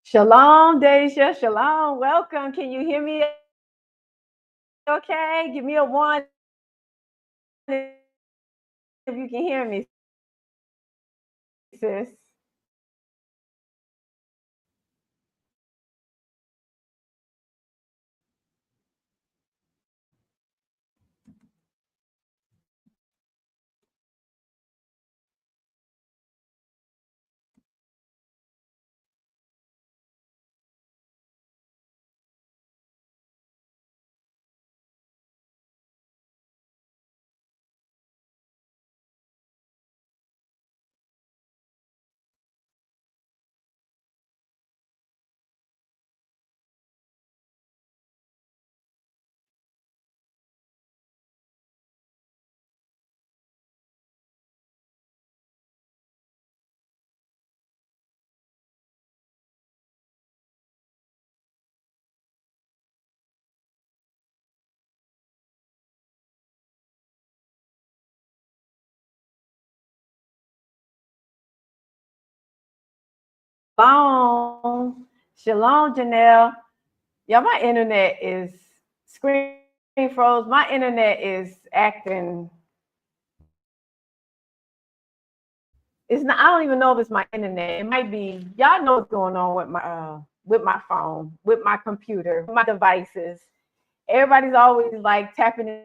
Shalom, Deja. Shalom. Welcome. Can you hear me okay? Give me a one if you can hear me, sis. Shalom. Shalom, Janelle. Yeah, my internet is screen froze. My internet is acting. It's not. I don't even know if it's my internet. It might be. Y'all know what's going on with my phone, with my computer, with my devices. Everybody's always like tapping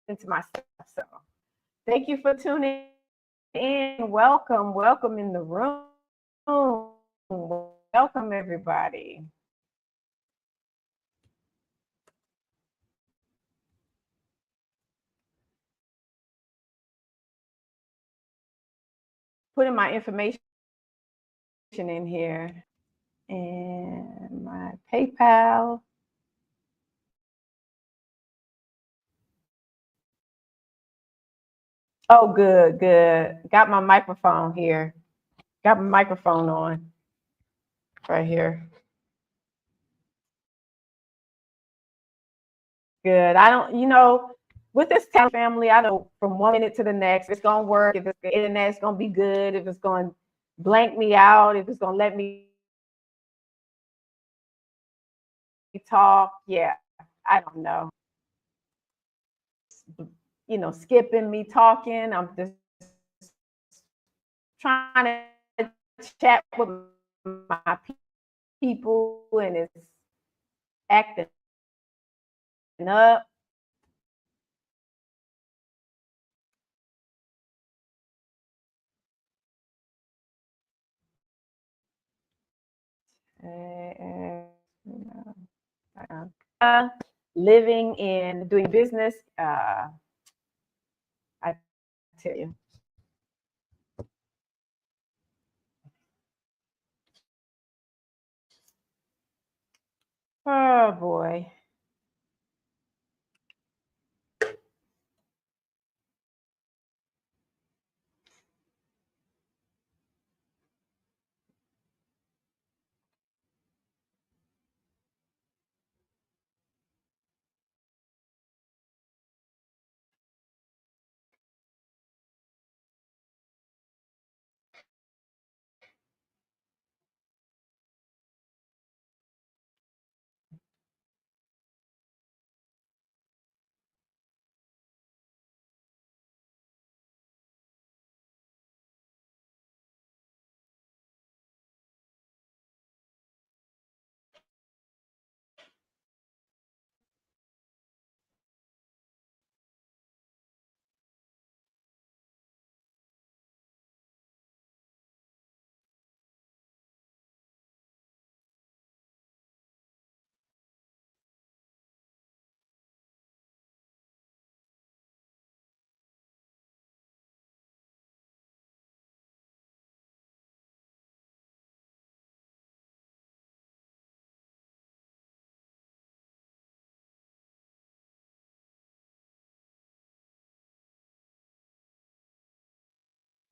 into my stuff. So thank you for tuning in. Welcome, welcome in the room. Welcome everybody. Putting my information in here and my PayPal. Oh, good, good. Got my microphone here. Got my microphone on right here. Good. I don't, with this family, I know from one minute to the next, it's gonna work. If it's the internet's gonna be good, if it's gonna blank me out, if it's gonna let me talk. Yeah, I don't know. Skipping me talking. I'm just trying to chat with my people, and it's acting up. Living and doing business. I tell you. Oh boy.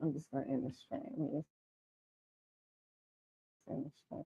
I'm just gonna end the stream. End the stream.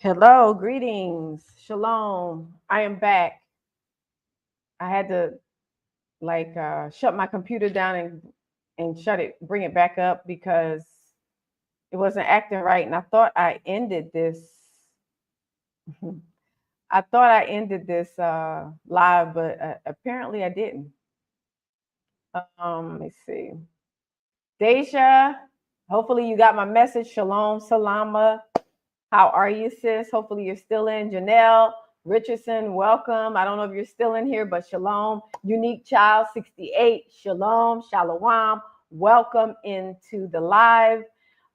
Hello, greetings, shalom. I am back. I had to shut my computer down and bring it back up because it wasn't acting right, and I thought I ended this. I thought I ended this live, but apparently I didn't. Let me see. Deja, hopefully you got my message. Shalom, salama. How are you, sis? Hopefully you're still in. Janelle Richardson, welcome. I don't know if you're still in here, but shalom. Unique Child 68, shalom, shalom. Welcome into the live.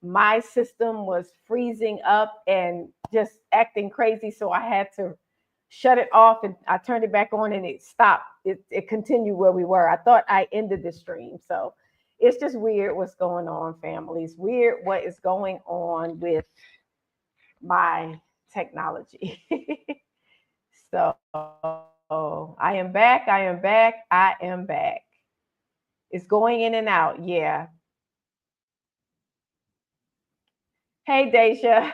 My system was freezing up and just acting crazy, so I had to shut it off and I turned it back on and it stopped. It continued where we were. I thought I ended the stream. So it's just weird what's going on, family. It's weird what is going on with my technology. So I am back. I am back. I am back. It's going in and out. Yeah. Hey, Daisha.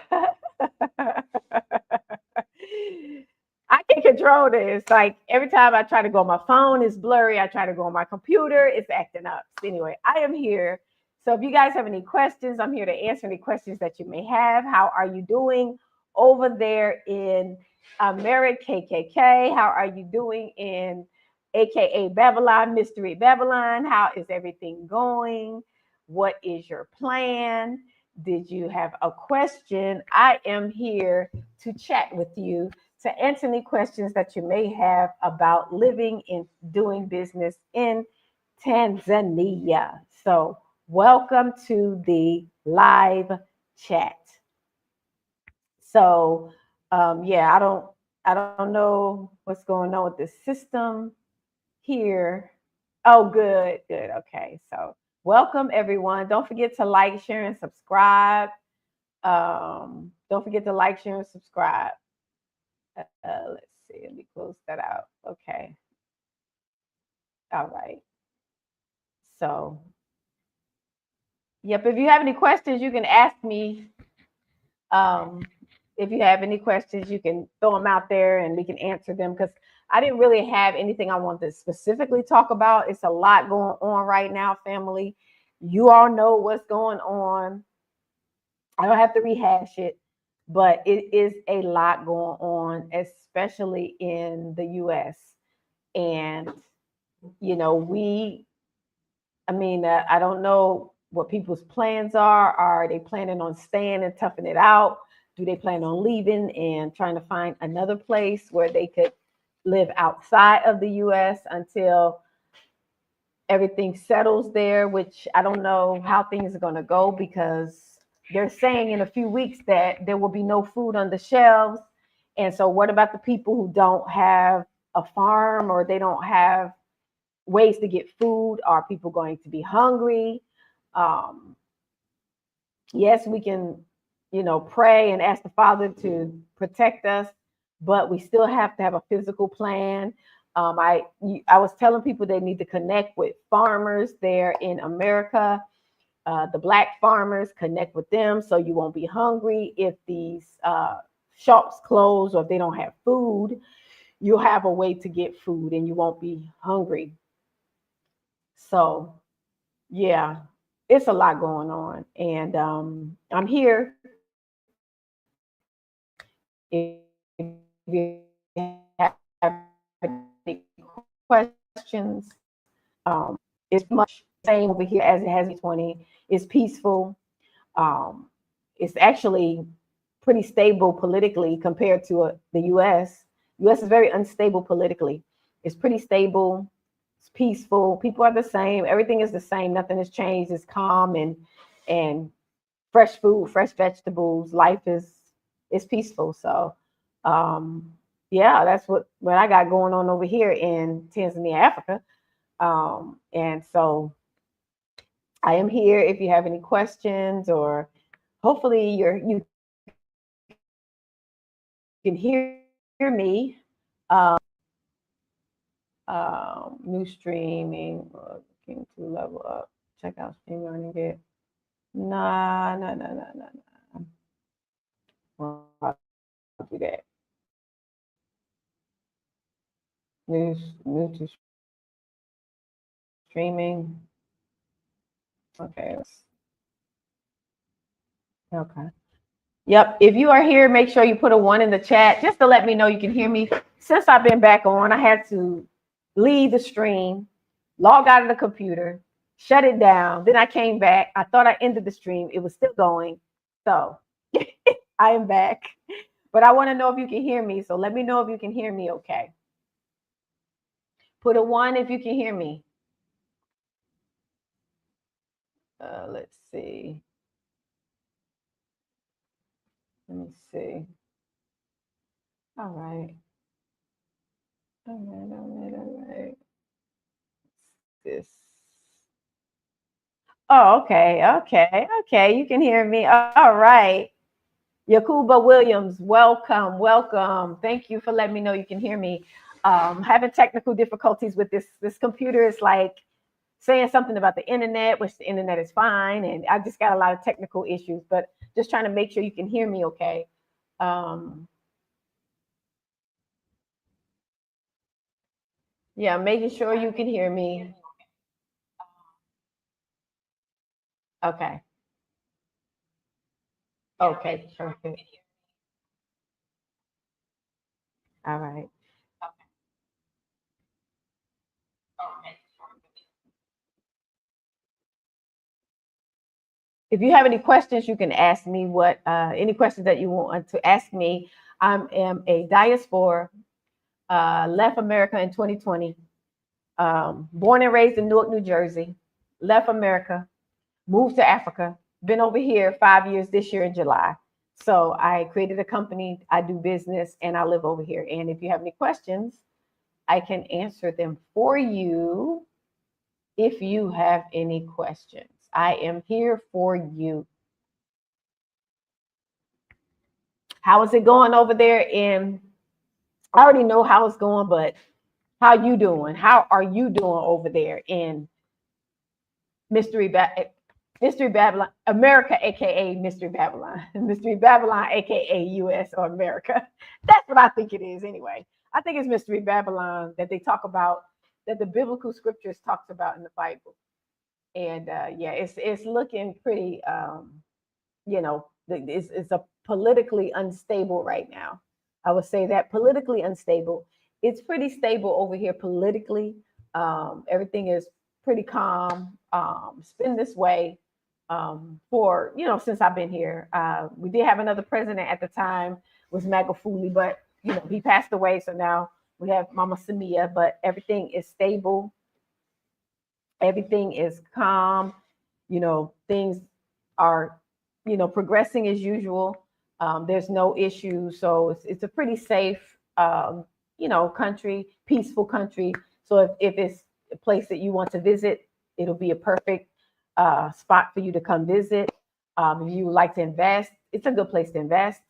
I can control this. Like every time I try to go on my phone, it's blurry. I try to go on my computer, it's acting up. Anyway, I am here. So if you guys have any questions, I'm here to answer any questions that you may have. How are you doing over there in America, KKK? How are you doing in AKA Babylon, Mystery Babylon? How is everything going? What is your plan? Did you have a question? I am here to chat with you, to answer any questions that you may have about living and doing business in Tanzania. So, welcome to the live chat. So, yeah, I don't know what's going on with the system here. Oh, good, good. Okay, so welcome everyone. Don't forget to like, share, and subscribe. Don't forget to like, share, and subscribe. Let's see. Let me close that out. Okay. All right. So, yep. If you have any questions, you can ask me. Um, if you have any questions, you can throw them out there and we can answer them because I didn't really have anything I wanted to specifically talk about. It's a lot going on right now, family. You all know what's going on. I don't have to rehash it, but it is a lot going on, especially in the US. And, you know, I don't know what people's plans are. Are they planning on staying and toughing it out? Do they plan on leaving and trying to find another place where they could live outside of the US until everything settles there, which I don't know how things are going to go because they're saying in a few weeks that there will be no food on the shelves. And so, what about the people who don't have a farm or they don't have ways to get food? Are people going to be hungry? Um, yes, we can, pray and ask the Father to protect us, but we still have to have a physical plan. I was telling people they need to connect with farmers there in America, the Black farmers. Connect with them so you won't be hungry if these shops close or if they don't have food. You'll have a way to get food and you won't be hungry. So, yeah, it's a lot going on, and I'm here. If you have any questions, it's much the same over here as it has in 2020. It's peaceful. Um, it's actually pretty stable politically compared to the U.S. U.S. is very unstable politically. It's pretty stable. It's peaceful. People are the same. Everything is the same. Nothing has changed. It's calm and fresh food, fresh vegetables. Life is peaceful. So, yeah, that's what I got going on over here in Tanzania, Africa. And so I am here if you have any questions or hopefully you can hear me. New streaming, looking to level up. Check out stream learning it. Nah. New to streaming. Okay. Okay. Yep. If you are here, make sure you put a 1 in the chat just to let me know you can hear me. Since I've been back on, I had to leave the stream, log out of the computer, shut it down. Then I came back. I thought I ended the stream. It was still going. So I am back. But I want to know if you can hear me. So let me know if you can hear me okay. Put a 1 if you can hear me. Let's see. Let me see. All right. All right. This. Oh, okay. You can hear me. All right. Yakuba Williams, welcome. Thank you for letting me know you can hear me. Having technical difficulties with this computer is like saying something about the internet, which the internet is fine, and I just got a lot of technical issues, but just trying to make sure you can hear me okay. Yeah, making sure you can hear me. Okay. Okay, perfect. All right. If you have any questions, you can ask me any questions that you want to ask me. I am a diaspora, left America in 2020, born and raised in Newark, New Jersey, left America, moved to Africa, been over here 5 years this year in July. So I created a company, I do business, and I live over here. And if you have any questions, I can answer them for you if you have any questions. I am here for you. How is it going over there I already know how it's going, but how you doing? How are you doing over there in Mystery Babylon, America, aka Mystery Babylon, Mystery Babylon, aka US or America? That's what I think it is anyway. I think it's Mystery Babylon that they talk about, that the biblical scriptures talks about in the Bible. And yeah, it's looking pretty it's a politically unstable right now. I would say that politically unstable. It's pretty stable over here politically. Everything is pretty calm. It's been this way for since I've been here. We did have another president at the time, was Magufuli, but he passed away. So now we have Mama Samia, but everything is stable. Everything is calm. Things are progressing as usual. There's no issues, so it's a pretty safe country, peaceful country. So if it's a place that you want to visit, it'll be a perfect spot for you to come visit. If you would like to invest, it's a good place to invest.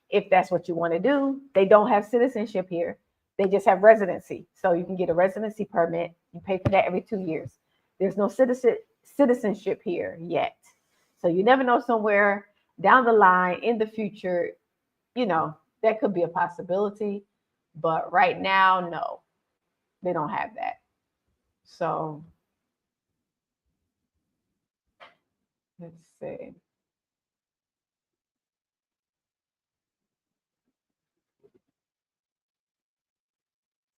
If that's what you want to do, they don't have citizenship here. They just have residency. So you can get a residency permit. You pay for that every 2 years. There's no citizenship here yet. So you never know, somewhere down the line in the future, that could be a possibility. But right now, no, they don't have that. So let's see.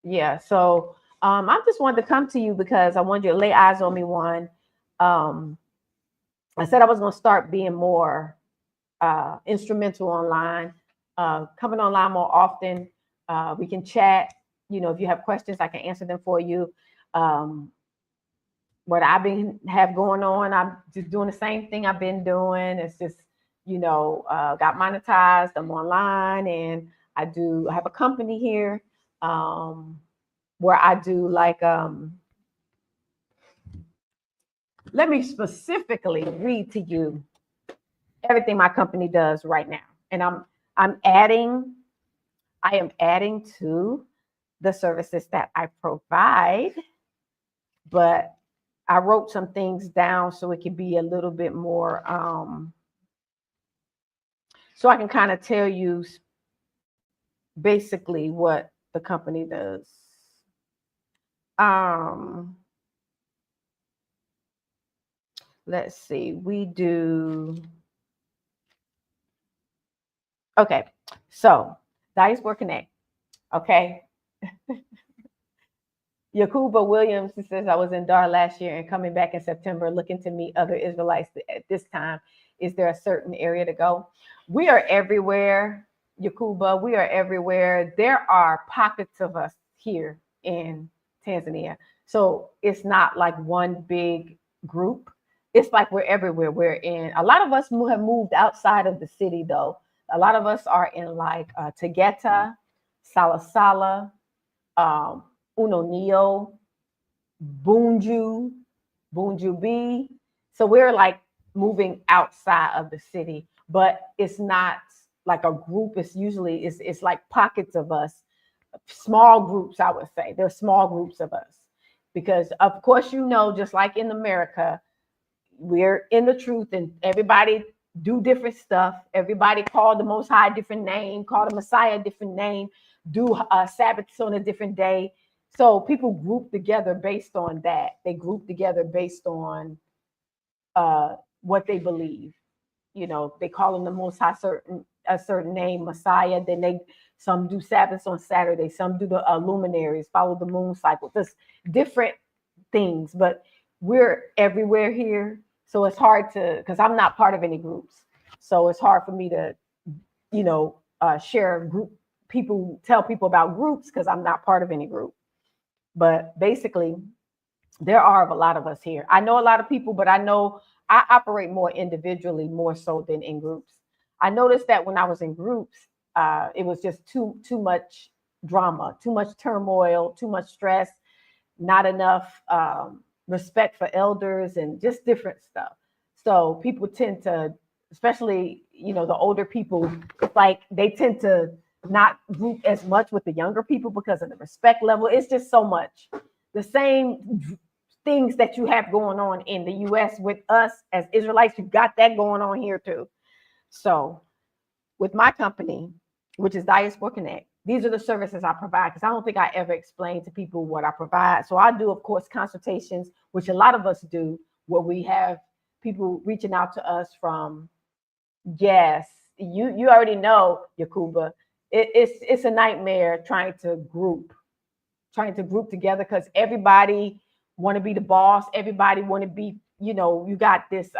Yeah. So I just wanted to come to you because I wanted you to lay eyes on me. One, I said I was going to start being more instrumental online, coming online more often. We can chat. If you have questions, I can answer them for you. What I've been have going on, I'm just doing the same thing I've been doing. It's just, got monetized. I'm online, and I have a company here where I do like let me specifically read to you everything my company does right now. And I am adding to the services that I provide, but I wrote some things down so it can be a little bit more so I can kind of tell you basically what the company does. Let's see, we do. Okay, so Diaspora Connect. Okay. Yakuba Williams, he says, I was in Dar last year and coming back in September looking to meet other Israelites at this time. Is there a certain area to go? We are everywhere, Yakuba. We are everywhere. There are pockets of us here in Tanzania. So it's not like one big group. It's like we're everywhere. We're in, a lot of us have moved outside of the city, though. A lot of us are in like Tegeta, Salasala, um, Unonio, Bunju, Bunju B. So we're like moving outside of the city, but it's not like a group. It's usually it's like pockets of us, small groups. I would say there's small groups of us because of course just like in America, we're in the truth and everybody do different stuff. Everybody call the Most High a different name, call the Messiah a different name, do Sabbaths on a different day. So people group together based on that. They group together based on what they believe. They call them the Most High a certain name, Messiah. Then some do Sabbaths on Saturday, some do the luminaries, follow the moon cycle. Just different things, but we're everywhere here. So it's hard because I'm not part of any groups. So it's hard for me to, share group tell people about groups because I'm not part of any group. But basically, there are a lot of us here. I know a lot of people, but I know I operate more individually, more so than in groups. I noticed that when I was in groups, it was just too much drama, too much turmoil, too much stress, not enough respect for elders and just different stuff. So people tend to, especially, the older people, it's like they tend to not group as much with the younger people because of the respect level. It's just so much. The same things that you have going on in the US with us as Israelites, you got that going on here too. So with my company, which is Diaspora Connect, these are the services I provide because I don't think I ever explained to people what I provide. So I do, of course, consultations, which a lot of us do, where we have people reaching out to us from, yes, you already know, Yakuba, it's a nightmare trying to group together because everybody want to be the boss. Everybody want to be, you got this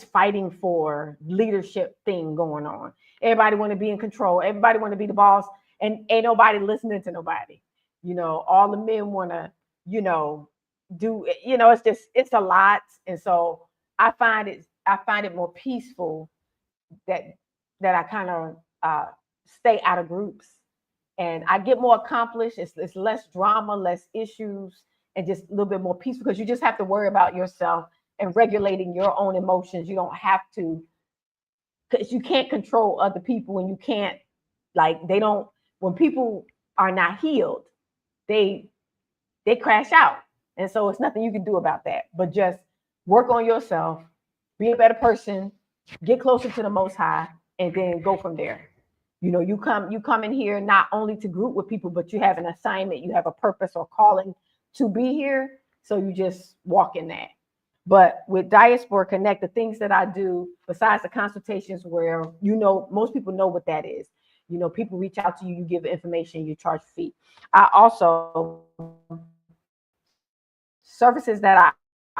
fighting for leadership thing going on. Everybody want to be in control. Everybody want to be the boss, and ain't nobody listening to nobody. All the men want to, do. It's a lot, and so I find it more peaceful that I kind of stay out of groups, and I get more accomplished. It's less drama, less issues, and just a little bit more peaceful because you just have to worry about yourself and regulating your own emotions. You don't have to, because you can't control other people, and you can't, when people are not healed, they crash out. And so it's nothing you can do about that, but just work on yourself, be a better person, get closer to the Most High, and then go from there. You come in here not only to group with people, but you have an assignment, you have a purpose or calling to be here. So you just walk in that. But with Diaspora Connect, the things that I do, besides the consultations where, most people know what that is. People reach out to you, you give information, you charge a fee. I also, services that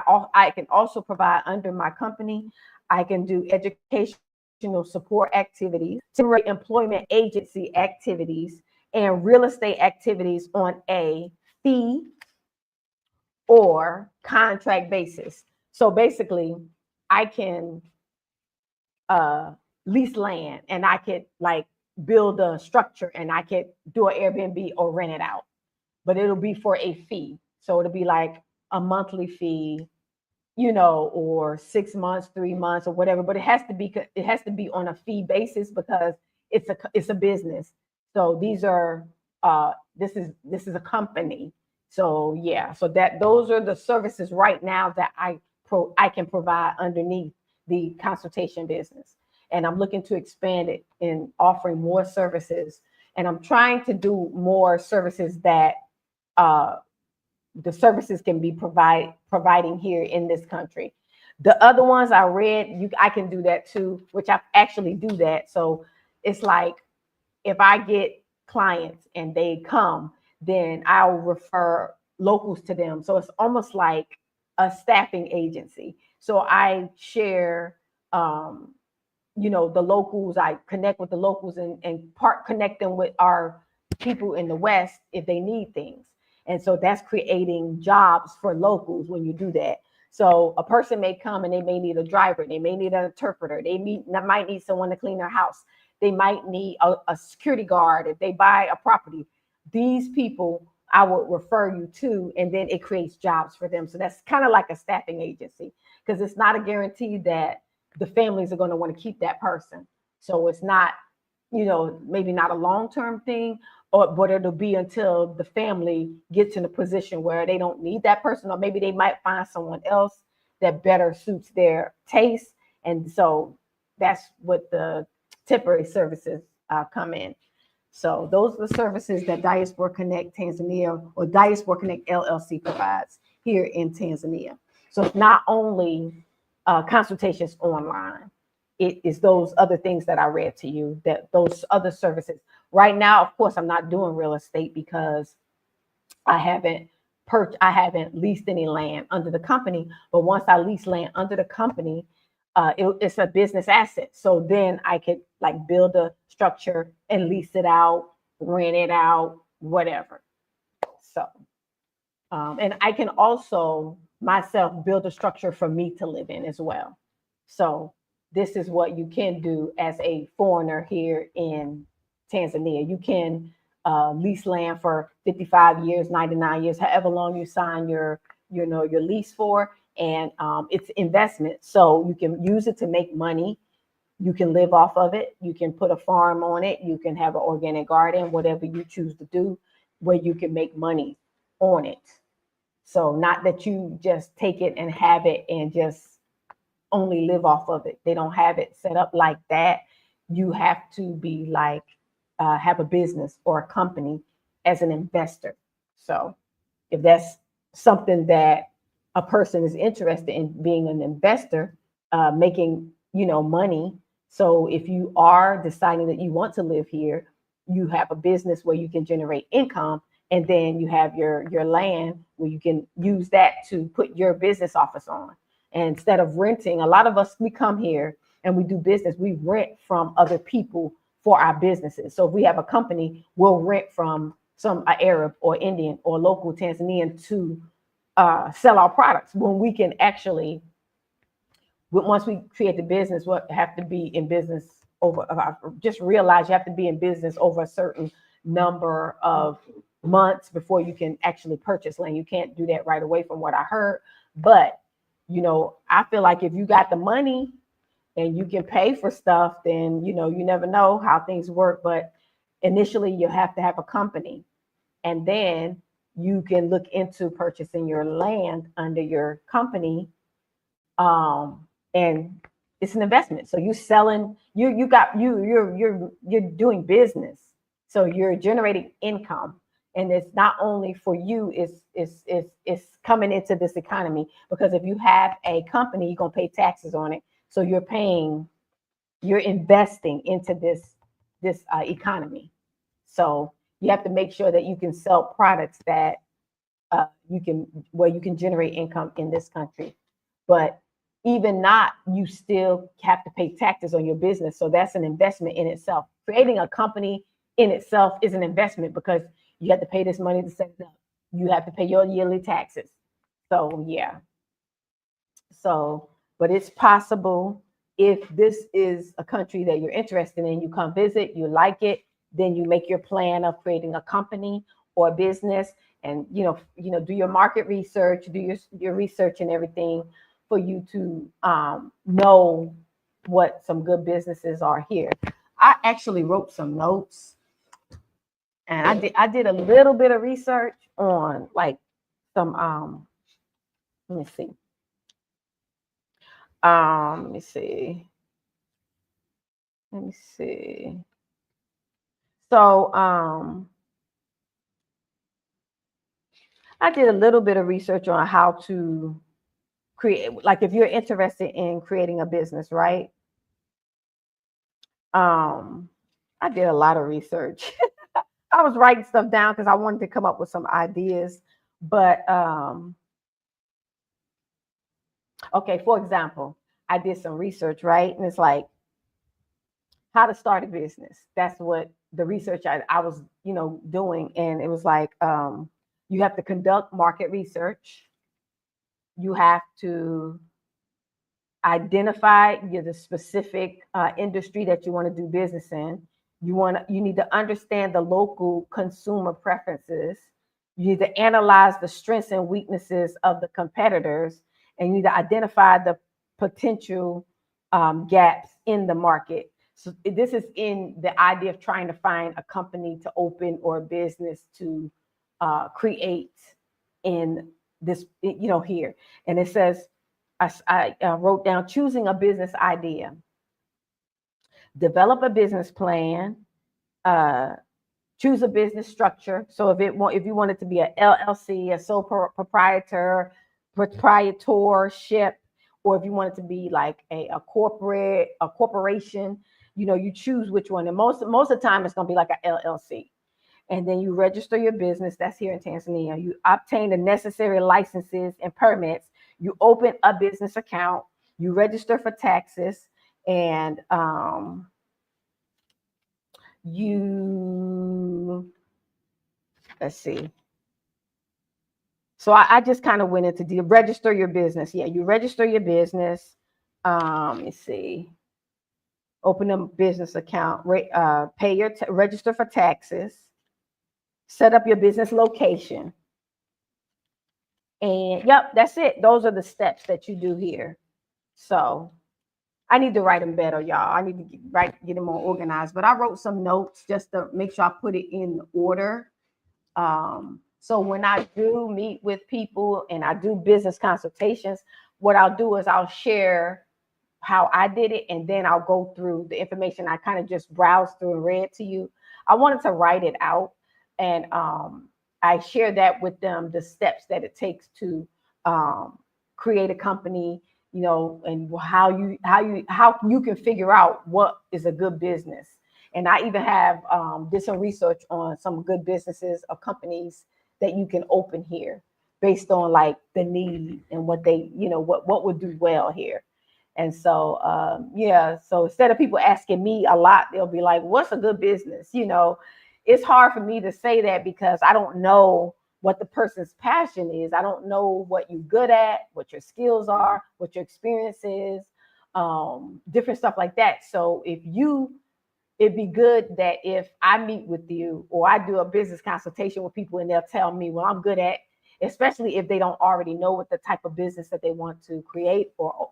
I can also provide under my company. I can do educational support activities, temporary employment agency activities, and real estate activities on a fee or contract basis. So basically, I can lease land, and I could build a structure, and I could do an Airbnb or rent it out, but it'll be for a fee. So it'll be like a monthly fee, or 6 months, 3 months, or whatever. But it has to be on a fee basis because it's a business. So these are this is a company. So yeah, so those are the services right now that I can provide underneath the consultation business. And I'm looking to expand it in offering more services. And I'm trying to do more services that the services can be providing here in this country. The other ones I read, I can do that too, which I actually do that. So it's like if I get clients and they come, then I'll refer locals to them. So it's almost like a staffing agency. So I share, the locals. I connect with the locals and connect them with our people in the West if they need things. And so that's creating jobs for locals when you do that. So a person may come and they may need a driver, they may need an interpreter, might need someone to clean their house, they might need a security guard if they buy a property. These people I would refer you to, and then it creates jobs for them. So that's kind of like a staffing agency, because it's not a guarantee that the families are going to want to keep that person. So it's not, maybe not a long-term thing, but it'll be until the family gets in a position where they don't need that person, or maybe they might find someone else that better suits their taste. And so that's what the temporary services come in. So those are the services that Diaspora Connect Tanzania, or Diaspora Connect LLC, provides here in Tanzania. So it's not only consultations online, it is those other things that I read to you, that those other services. Right now, of course, I'm not doing real estate because I haven't leased any land under the company. But once I lease land under the company, it's a business asset. So then I could like build a structure and lease it out, rent it out, whatever. So, and I can also myself build a structure for me to live in as well. So this is what you can do as a foreigner here in Tanzania. You can lease land for 55 years, 99 years, however long you sign your lease for. And it's investment. So you can use it to make money. You can live off of it. You can put a farm on it. You can have an organic garden, whatever you choose to do, where you can make money on it. So not that you just take it and have it and just only live off of it. They don't have it set up like that. You have to be like, have a business or a company as an investor. So if that's something that a person is interested in, being an investor, making, money. So if you are deciding that you want to live here, you have a business where you can generate income, and then you have your land where you can use that to put your business office on. And instead of renting, a lot of us, we come here and we do business, we rent from other people for our businesses. So if we have a company, we'll rent from some Arab or Indian or local Tanzanian to sell our products, when we can actually, once we create the business, we'll have to be in business over, just realize you have to be in business over a certain number of months before you can actually purchase land. You can't do that right away, from what I heard. But, I feel like if you got the money and you can pay for stuff, then, you never know how things work. But initially you have to have a company, and then you can look into purchasing your land under your company. And it's an investment. So you're selling, you're doing business. So you're generating income. And it's not only for you, it's coming into this economy, because if you have a company, you're gonna pay taxes on it. So you're investing into this economy. So you have to make sure that you can sell products that you can generate income in this country. But even not, you still have to pay taxes on your business. So that's an investment in itself. Creating a company in itself is an investment, because you have to pay this money to set it up. You have to pay your yearly taxes. So yeah. So, but it's possible. If this is a country that you're interested in, you come visit, you like it, then you make your plan of creating a company or a business, and do your market research, do your research and everything, for you to know what some good businesses are here. I actually wrote some notes, and I did a little bit of research on like some let me see. Let me see. Let me see. So I did a little bit of research on how to create, like if you're interested in creating a business, right? I did a lot of research. I was writing stuff down because I wanted to come up with some ideas. But okay, for example, I did some research, right? And it's like how to start a business. That's what the research I was, doing. And it was like you have to conduct market research. You have to identify the specific industry that you want to do business in. You need to understand the local consumer preferences. You need to analyze the strengths and weaknesses of the competitors, and you need to identify the potential gaps in the market. So this is in the idea of trying to find a company to open or a business to create in this, here. And it says, I wrote down choosing a business idea, develop a business plan, choose a business structure. So if you want it to be a LLC, a sole proprietorship, or if you want it to be like a corporation, you choose which one. And most of the time it's going to be like a LLC. And then you register your business. That's here in Tanzania. You obtain the necessary licenses and permits. You open a business account. You register for taxes, and let's see. So I just kind of went into register your business. Yeah, you register your business. Let's see. Open a business account. Pay your register for taxes. Set up your business location. And yep, that's it. Those are the steps that you do here. So I need to write them better, y'all. I need to get them more organized. But I wrote some notes just to make sure I put it in order. So when I do meet with people and I do business consultations, what I'll do is I'll share how I did it, and then I'll go through the information I kind of just browsed through and read to you. I wanted to write it out, and I share that with them, the steps that it takes to create a company, and how you can figure out what is a good business. And I even have did some research on some good businesses or companies that you can open here based on like the need and what they, what would do well here. And so, so instead of people asking me a lot, they'll be like, what's a good business? It's hard for me to say that because I don't know what the person's passion is. I don't know what you're good at, what your skills are, what your experience is, different stuff like that. So it'd be good that if I meet with you or I do a business consultation with people and they'll tell me what I'm good at, especially if they don't already know what the type of business that they want to create or,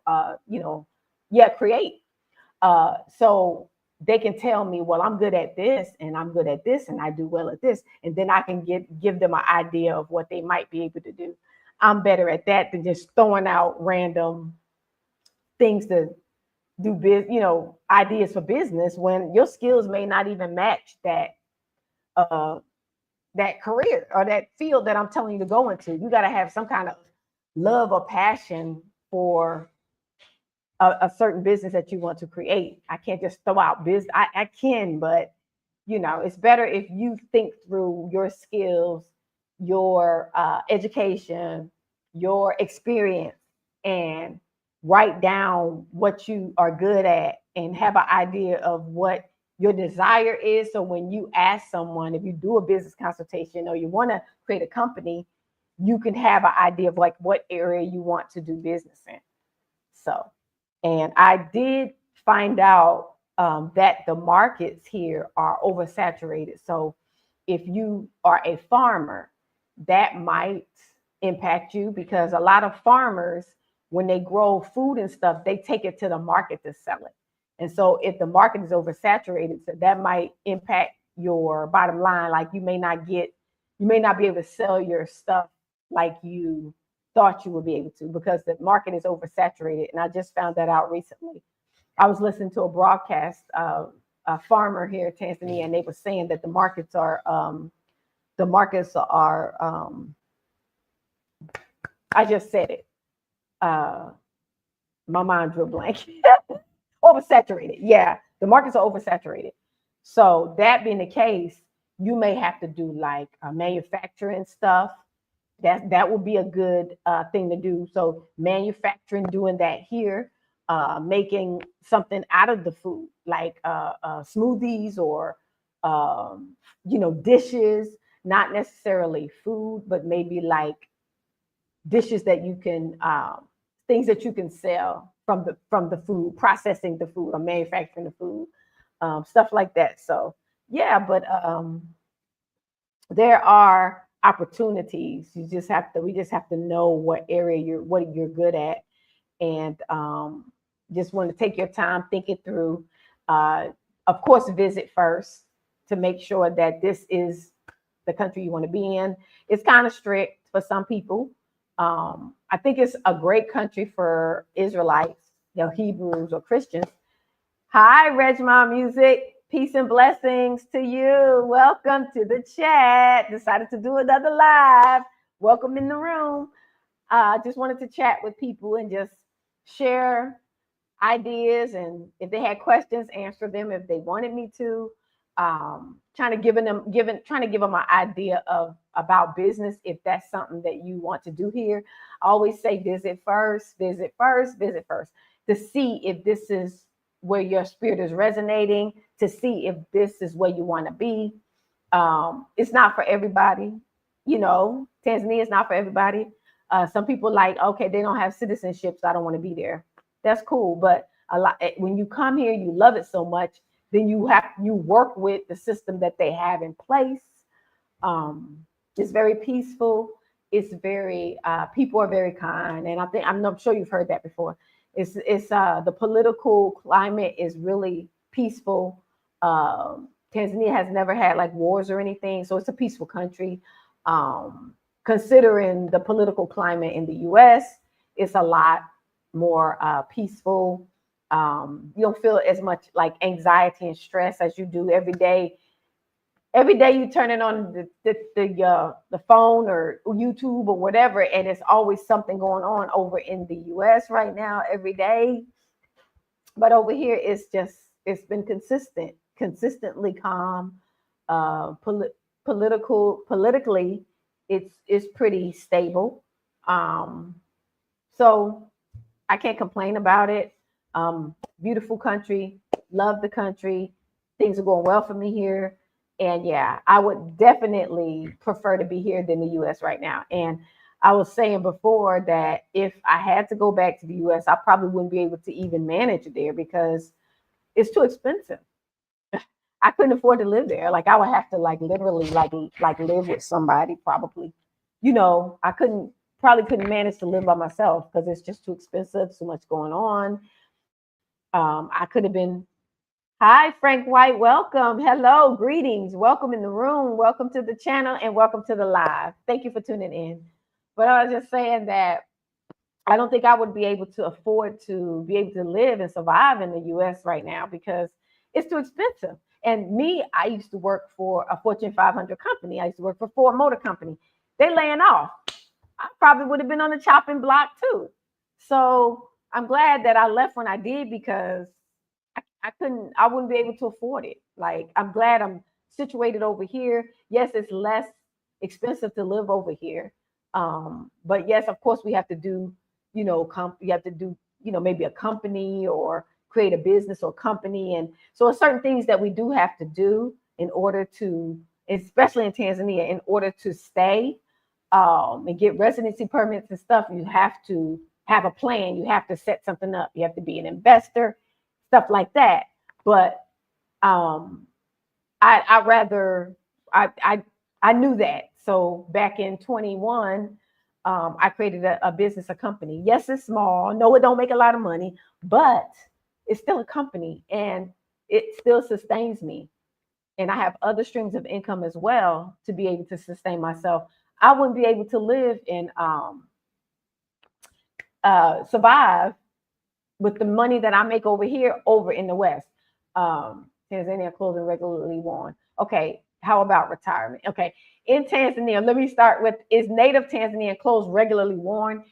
create. So they can tell me, well, I'm good at this and I'm good at this and I do well at this. And then I can give them an idea of what they might be able to do. I'm better at that than just throwing out random things to do, ideas for business when your skills may not even match that career or that field that I'm telling you to go into. You got to have some kind of love or passion for a certain business that you want to create. I can't just throw out business. I can, but it's better if you think through your skills, your education, your experience, and write down what you are good at and have an idea of what your desire is. So when you ask someone, if you do a business consultation or you want to create a company, you can have an idea of like what area you want to do business in. So, and I did find out that the markets here are oversaturated. So if you are a farmer, that might impact you because a lot of farmers, when they grow food and stuff, they take it to the market to sell it. And so if the market is oversaturated, so that might impact your bottom line. Like you may not be able to sell your stuff like you thought you would be able to because the market is oversaturated. And I just found that out recently. I was listening to a broadcast of a farmer here in Tanzania, and they were saying that the markets are I just said it. My mind drew a blank. Oversaturated. Yeah, the markets are oversaturated. So that being the case, you may have to do like manufacturing stuff. That would be a good thing to do. So manufacturing, doing that here, making something out of the food, like smoothies or dishes. Not necessarily food, but maybe like dishes that you can things that you can sell from the food, processing the food or manufacturing the food, stuff like that. So yeah, but there are opportunities. We just have to know what you're good at, and just want to take your time, think it through. Of course, visit first to make sure that this is the country you want to be in. It's kind of strict for some people. I think it's a great country for Israelites, Hebrews or Christians. Hi, Regma Music. Peace and blessings to you. Welcome to the chat. Decided to do another live. Welcome in the room. Just wanted to chat with people and just share ideas, and if they had questions, answer them if they wanted me to. Trying to give them an idea about business if that's something that you want to do here. I always say visit first to see if this is where your spirit is resonating, to see if this is where you want to be. It's not for everybody. Tanzania is not for everybody. Some people okay, they don't have citizenship, so I don't want to be there. That's cool, but when you come here, you love it so much, then you work with the system that they have in place. It's very peaceful. It's very people are very kind, and I'm sure you've heard that before. It's the political climate is really peaceful. Tanzania has never had like wars or anything, so it's a peaceful country. Considering the political climate in the U.S., it's a lot more peaceful. You don't feel as much like anxiety and stress as you do every day. Every day you turn it on the phone or YouTube or whatever, and it's always something going on over in the U.S. right now every day. But over here, it's been consistently calm. Politically, it's pretty stable. So I can't complain about it. Beautiful country, love the country. Things are going well for me here. And yeah, I would definitely prefer to be here than the US right now. And I was saying before that if I had to go back to the US, I probably wouldn't be able to even manage there because it's too expensive. I couldn't afford to live there. Like I would have to literally live with somebody probably. I probably couldn't manage to live by myself because it's just too expensive, so much going on. I could have been. Hi, Frank White. Welcome. Hello. Greetings. Welcome in the room. Welcome to the channel and welcome to the live. Thank you for tuning in. But I was just saying that I don't think I would be able to afford to be able to live and survive in the US right now because it's too expensive. And I used to work for a Fortune 500 company. I used to work for Ford Motor Company. They're laying off. I probably would have been on the chopping block too. So I'm glad that I left when I did because I wouldn't be able to afford it. Like, I'm glad I'm situated over here. Yes, it's less expensive to live over here. But yes, of course, we have to do, you have to do, maybe a company or create a business or company. And so certain things that we do have to do in order to, especially in Tanzania, in order to stay and get residency permits and stuff, you have to have a plan. You have to set something up. You have to be an investor, stuff like that. But I knew that. So back in 21, I created a business, a company. Yes, it's small. No, it don't make a lot of money, but it's still a company and it still sustains me. And I have other streams of income as well to be able to sustain myself. I wouldn't be able to live and survive with the money that I make over here over in the West. Tanzania clothing regularly worn. Okay, How about retirement? Okay. In Tanzania, let me start with, is native Tanzanian clothes regularly worn?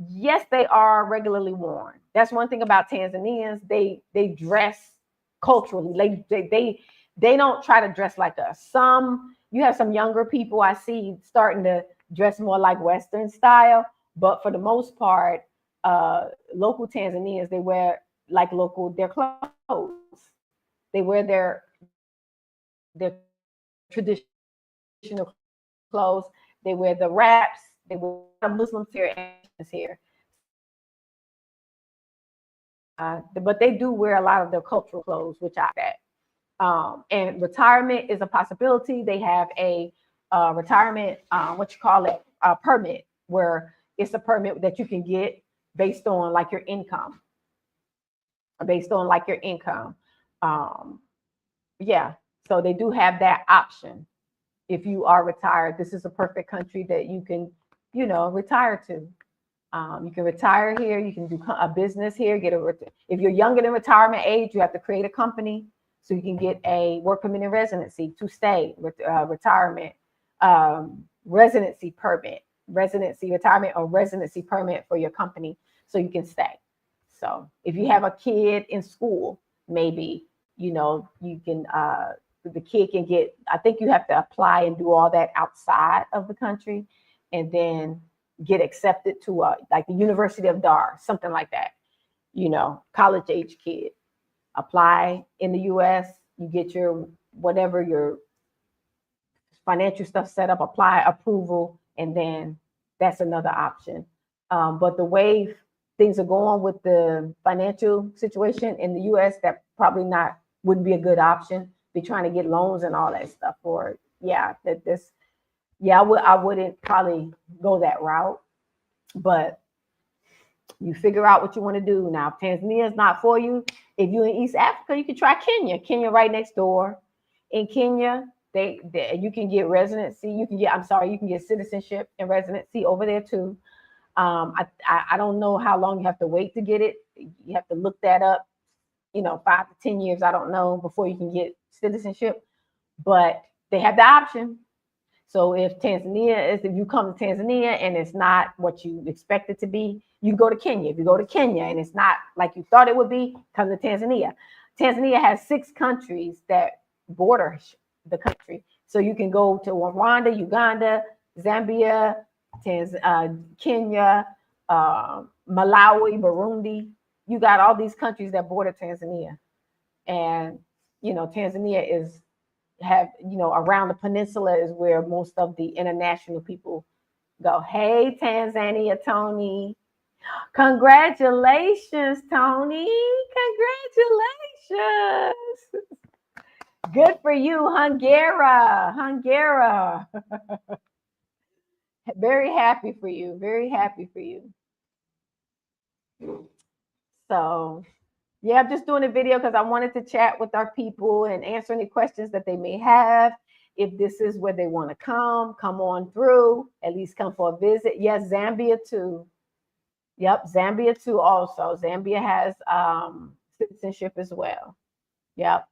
Yes, they are regularly worn. That's one thing about Tanzanians. They dress culturally. They don't try to dress like us. You have some younger people I see starting to dress more like Western style, but for the most part, local Tanzanians, they wear like their clothes. They wear their traditional clothes. They wear the wraps. They wear Muslims here and Christians here. But they do wear a lot of their cultural clothes, which I that. And retirement is a possibility. They have a retirement, permit, where it's a permit that you can get based on like your income, Um, yeah, so they do have that option. If you are retired, this is a perfect country that you can, retire to. You can retire here. You can do a business here. If you're younger than retirement age, you have to create a company so you can get a work permit and residency to stay with retirement, retirement or residency permit for your company so you can stay. So if you have a kid in school, maybe you can the kid can get. I think you have to apply and do all that outside of the country, and then get accepted to like the University of Dar, something like that. College age kid apply in the U.S. You get your whatever your financial stuff set up, apply approval, and then that's another option. But the way things are going with the financial situation in the U.S., that probably wouldn't be a good option. Be trying to get loans and all that stuff for I wouldn't probably go that route, but you figure out what you want to do. Now, if Tanzania is not for you, if you're in East Africa, you can try Kenya. Kenya right next door. In Kenya, you can get residency. You can get citizenship and residency over there too. I don't know how long you have to wait to get it. You have to look that up. 5 to 10 years, I don't know, before you can get citizenship, but they have the option. So if you come to Tanzania and it's not what you expect it to be, you go to Kenya. If you go to Kenya and it's not like you thought it would be, come to Tanzania. Tanzania has 6 countries that border the country. So you can go to Rwanda, Uganda, Zambia, Kenya, Malawi, Burundi. You got all these countries that border Tanzania. And, Tanzania around the peninsula is where most of the international people go. Hey, Tanzania, Tony. Congratulations, Tony. Congratulations. Good for you, Hungara. Very happy for you. Very happy for you. So, yeah, I'm just doing a video because I wanted to chat with our people and answer any questions that they may have. If this is where they want to come on through, at least come for a visit. Yes, Zambia too. Yep, Zambia too also. Zambia has citizenship as well. Yep.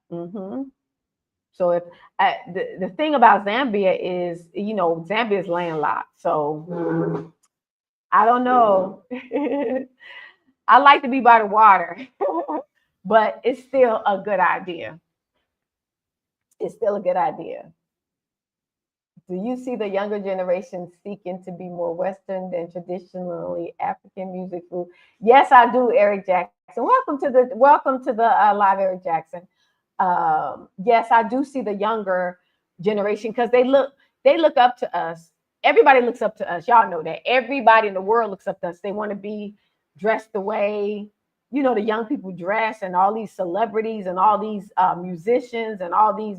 So if the thing about Zambia is, Zambia is landlocked. So I don't know. I like to be by the water, but it's still a good idea. It's still a good idea. Do you see the younger generation seeking to be more Western than traditionally African music? Yes, I do, Eric Jackson. Welcome to the live, Eric Jackson. Yes, I do see the younger generation because they look up to us. Everybody looks up to us. Y'all know that. Everybody in the world looks up to us. They want to be dressed the way, the young people dress, and all these celebrities and all these musicians and all these,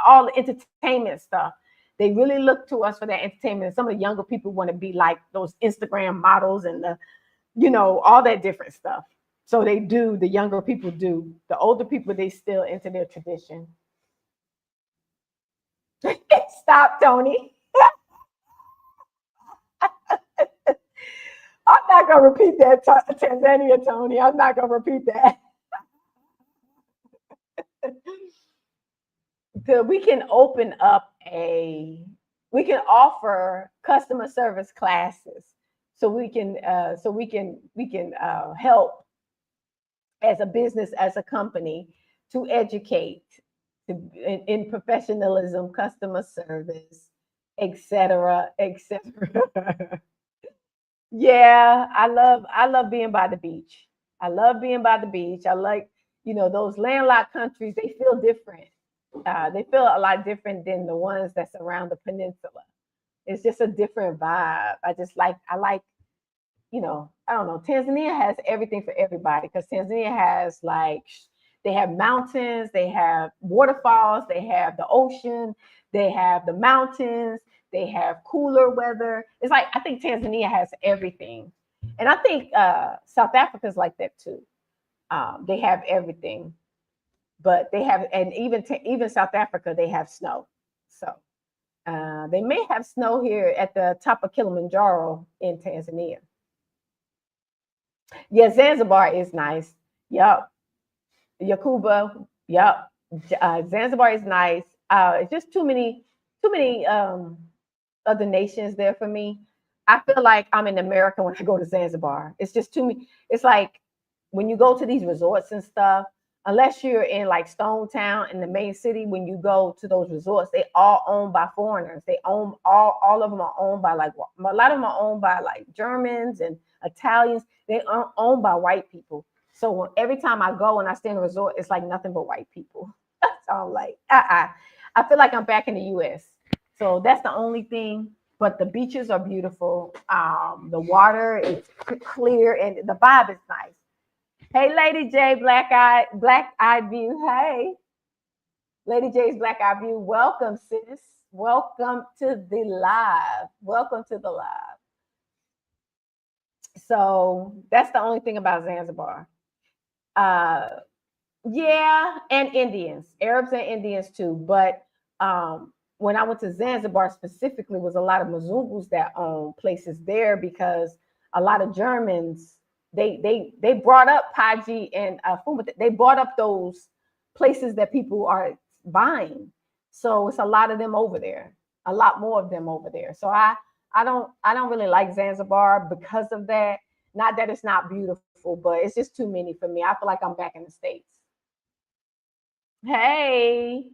all the entertainment stuff. They really look to us for that entertainment. Some of the younger people want to be like those Instagram models and all that different stuff. So they do, the younger people do. The older people, they still into their tradition. Stop, Tony. I'm not going to repeat that, Tanzania, Tony. I'm not going to repeat that. we can open up we can offer customer service classes, so we can help as a business, as a company, to educate in professionalism, customer service, etc., etc. Yeah, I love being by the beach. I love being by the beach. I like, those landlocked countries, they feel different. They feel a lot different than the ones that's around the peninsula. It's just a different vibe. I don't know. Tanzania has everything for everybody, because Tanzania has, like, they have mountains, they have waterfalls, they have the ocean, they have the mountains, they have cooler weather. It's like, I think Tanzania has everything. And I think South Africa's like that too. They have everything, but they have, and even South Africa, they have snow. So they may have snow here at the top of Kilimanjaro in Tanzania. Yeah, Zanzibar is nice. Yep. Yakuba. Yep. Zanzibar is nice. It's just too many other nations there for me. I feel like I'm in America when I go to Zanzibar. It's just too many. It's like when you go to these resorts and stuff, unless you're in like Stone Town in the main city, when you go to those resorts, they all owned by foreigners. They own all of them are owned by, like, a lot of them are owned by like Germans and Italians. They are owned by white people. So every time I go and I stay in a resort, it's like nothing but white people. So I'm like, I feel like I'm back in the US. So that's the only thing. But the beaches are beautiful. The water is clear and the vibe is nice. Hey, Lady J, Black Eye View. Hey, Lady J's Black Eye View. Welcome, sis. Welcome to the live. Welcome to the live. So that's the only thing about Zanzibar. Yeah, and Indians, Arabs and Indians too. But when I went to Zanzibar specifically, was a lot of Mzungus that own places there, because a lot of Germans, they brought up Paji and Fuma. They brought up those places that people are buying. So it's a lot of them over there, a lot more of them over there. So I don't really like Zanzibar because of that. Not that it's not beautiful, but it's just too many for me. I feel like I'm back in the States. Hey,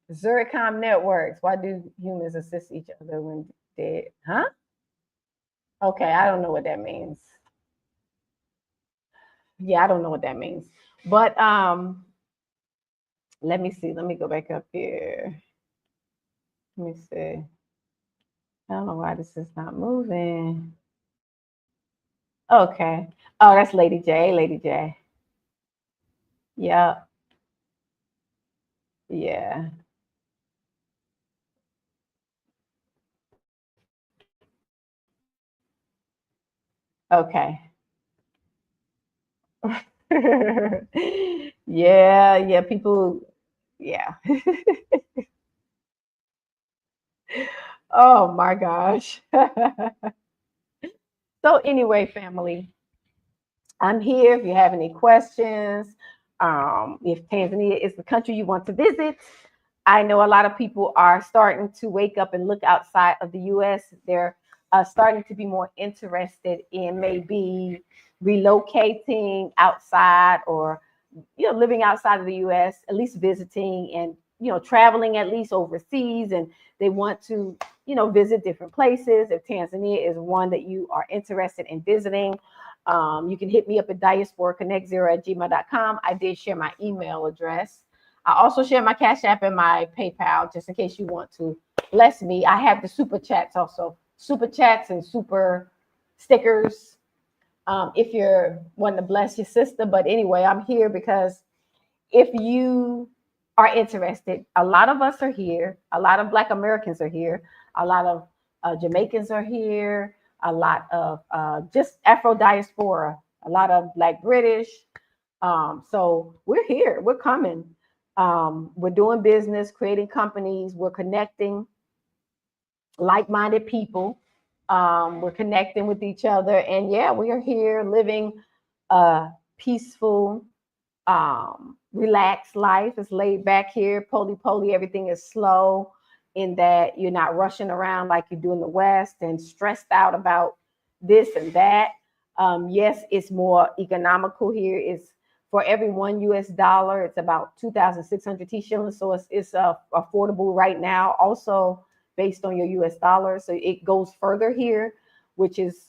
Zuricom Networks. Why do humans assist each other when dead? Huh? Okay, I don't know what that means. Yeah, I don't know what that means. But let me see. Let me go back up here. Let me see. I don't know why this is not moving. Okay. Oh, that's Lady J. Lady J. Yeah. Yeah. Okay. Yeah, yeah, people, yeah. Oh my gosh. So anyway, family, I'm here if you have any questions. If Tanzania is the country you want to visit, I know a lot of people are starting to wake up and look outside of the US. They're starting to be more interested in maybe relocating outside, or living outside of the US, at least visiting, and traveling at least overseas, and they want to visit different places. If Tanzania is one that you are interested in visiting, you can hit me up at diasporaconnect0@gmail.com. I did share my email address. I also share my Cash App and my PayPal, just in case you want to bless me. I have the super chats also, super chats and super stickers, if you're wanting to bless your sister. But anyway, I'm here because if you are interested, a lot of us are here. A lot of Black Americans are here. A lot of Jamaicans are here. A lot of just Afro diaspora. A lot of Black British. So we're here. We're coming. We're doing business, creating companies. We're connecting like-minded people. We're connecting with each other, and yeah, we are here living a peaceful, relaxed life. It's laid back here, poly, everything is slow in that you're not rushing around like you do in the West and stressed out about this and that. Yes, it's more economical here. It's for every $1 US, it's about 2,600 T shillings. So it's affordable right now. Also based on your US dollar. So it goes further here, which is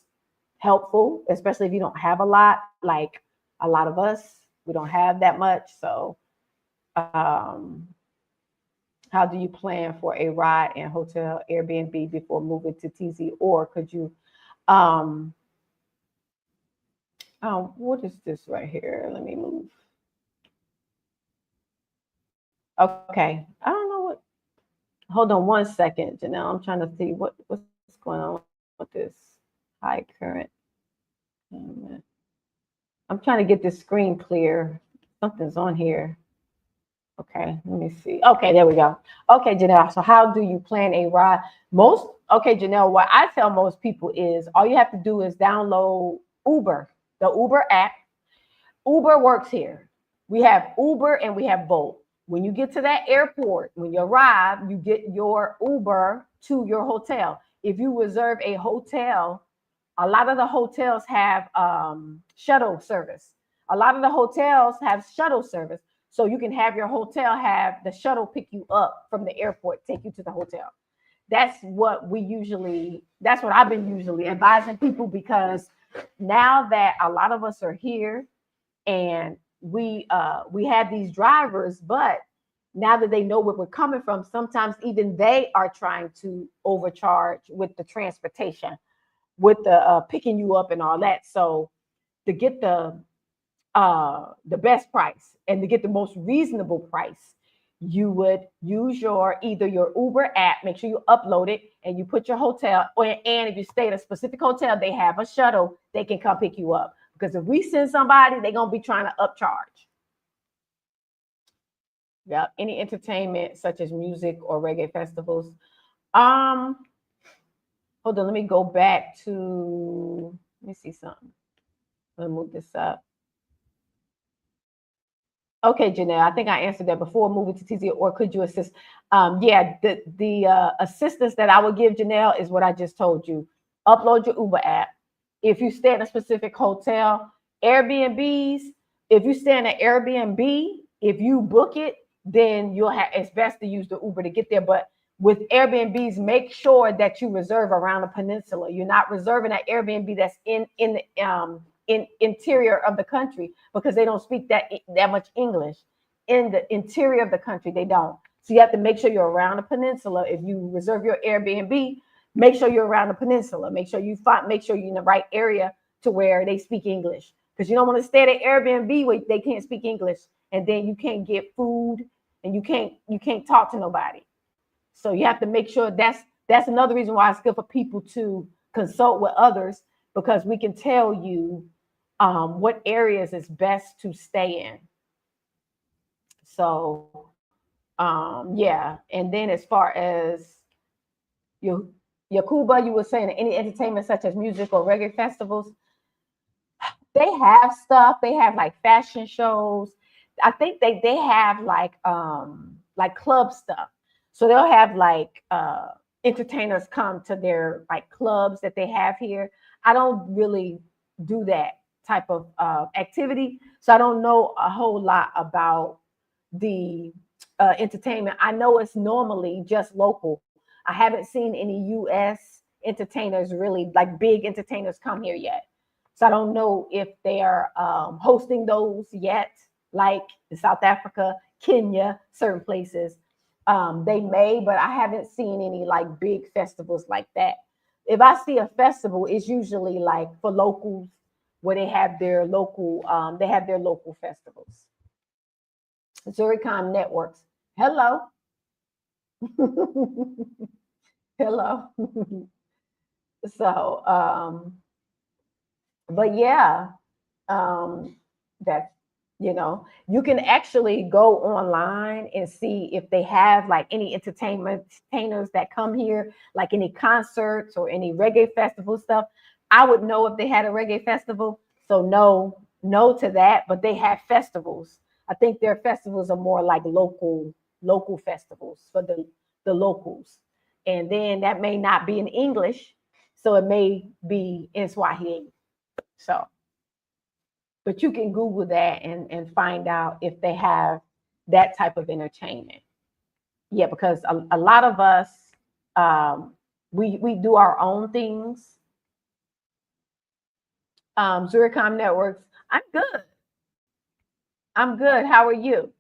helpful, especially if you don't have a lot, like a lot of us, we don't have that much. So how do you plan for a ride and hotel Airbnb before moving to TZ? Or could you, what is this right here? Let me move. Okay. I don't know what, hold on one second, Janelle. I'm trying to see what's going on with this high current. I'm trying to get this screen clear. Something's on here. Okay, let me see. Okay, there we go. Okay, Janelle. So how do you plan a ride? Okay, Janelle, what I tell most people is all you have to do is download Uber, the Uber app. Uber works here. We have Uber and we have Bolt. When you get to that airport, when you arrive, you get your Uber to your hotel. If you reserve a hotel, a lot of the hotels have shuttle service. A lot of the hotels have shuttle service. So you can have your hotel have the shuttle pick you up from the airport, take you to the hotel. That's what I've been usually advising people, because now that a lot of us are here and we have these drivers, but now that they know where we're coming from, sometimes even they are trying to overcharge with the transportation, with the picking you up and all that. So to get the best price and to get the most reasonable price, you would use either your Uber app, make sure you upload it and you put your hotel, and if you stay at a specific hotel, they have a shuttle, they can come pick you up. Because if we send somebody, they're going to be trying to upcharge. Yeah. Any entertainment such as music or reggae festivals. Hold on, let me go back to, let me see something. Let me move this up. Okay, Janelle, I think I answered that before moving to TZ, or could you assist? Yeah, the assistance that I would give Janelle is what I just told you. Upload your Uber app. If you stay in a specific hotel, Airbnbs, if you stay in an Airbnb, if you book it, then it's best to use the Uber to get there. But with Airbnbs, make sure that you reserve around the peninsula. You're not reserving an Airbnb that's in interior of the country, because they don't speak that much English. In the interior of the country, they don't. So you have to make sure you're around the peninsula. If you reserve your Airbnb, make sure you're around the peninsula. Make sure you're in the right area to where they speak English, because you don't want to stay at an Airbnb where they can't speak English, and then you can't get food and you can't talk to nobody. So you have to make sure that's another reason why it's good for people to consult with others, because we can tell you what areas is best to stay in. So, yeah. And then as far as Yakuba, you were saying any entertainment such as music or reggae festivals, they have stuff. They have like fashion shows. I think they have like club stuff. So they'll have like entertainers come to their like clubs that they have here. I don't really do that type of activity, so I don't know a whole lot about the entertainment. I know it's normally just local. I haven't seen any US entertainers, really like big entertainers, come here yet. So I don't know if they are hosting those yet, like in South Africa, Kenya, certain places. They may, but I haven't seen any like big festivals like that. If I see a festival, it's usually like for locals, where they have their local festivals. Zuricon Networks. Hello. Hello. So, but yeah, that's, you can actually go online and see if they have like any entertainers that come here, like any concerts or any reggae festival stuff. I would know if they had a reggae festival. So no to that, but they have festivals. I think their festivals are more like local festivals for the locals. And then that may not be in English, so it may be in Swahili. So, but you can Google that and find out if they have that type of entertainment. Yeah, because a lot of us, we do our own things. Zuricom Networks, I'm good. I'm good. How are you?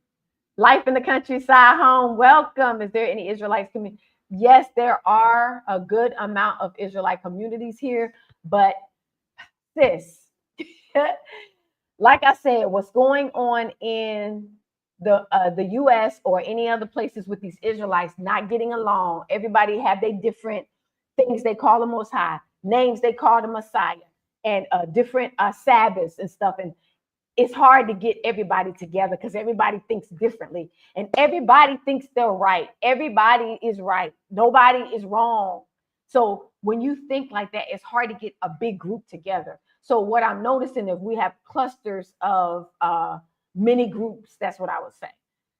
Life in the countryside home. Welcome. Is there any Israelites community? Yes, there are a good amount of Israelite communities here, but sis, like I said, what's going on in the U.S. or any other places with these Israelites not getting along? Everybody have their different things they call the Most High, names they call the Messiah, and different Sabbaths and stuff. And it's hard to get everybody together because everybody thinks differently, and everybody thinks they're right. Everybody is right. Nobody is wrong. So when you think like that, it's hard to get a big group together. So what I'm noticing is we have clusters of mini groups. That's what I would say.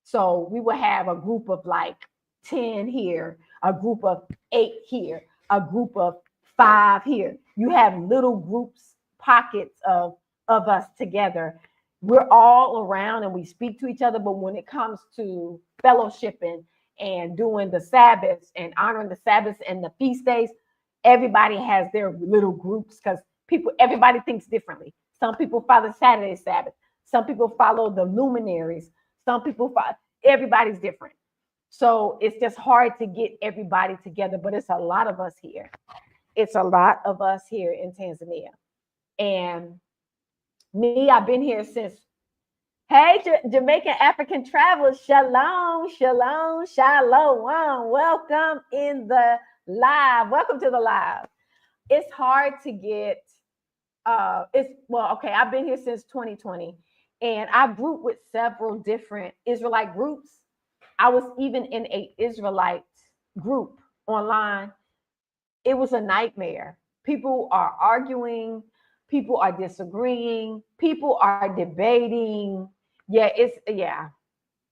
So we will have a group of like 10 here, a group of 8 here, a group of 5 here. You have little groups, pockets of us together. We're all around and we speak to each other, but when it comes to fellowshipping and doing the Sabbaths and honoring the Sabbaths and the feast days, everybody has their little groups because everybody thinks differently. Some people follow Saturday Sabbath. Some people follow the luminaries. Some people follow, everybody's different. So it's just hard to get everybody together, but it's a lot of us here. It's a lot of us here in Tanzania. And me, I've been here since, hey, Jamaican African travelers, shalom, shalom, shalom. Welcome in the live. Welcome to the live. It's hard to get, I've been here since 2020, and I've grouped with several different Israelite groups. I was even in a Israelite group online. It was a nightmare. People are arguing. People are disagreeing. People are debating. Yes.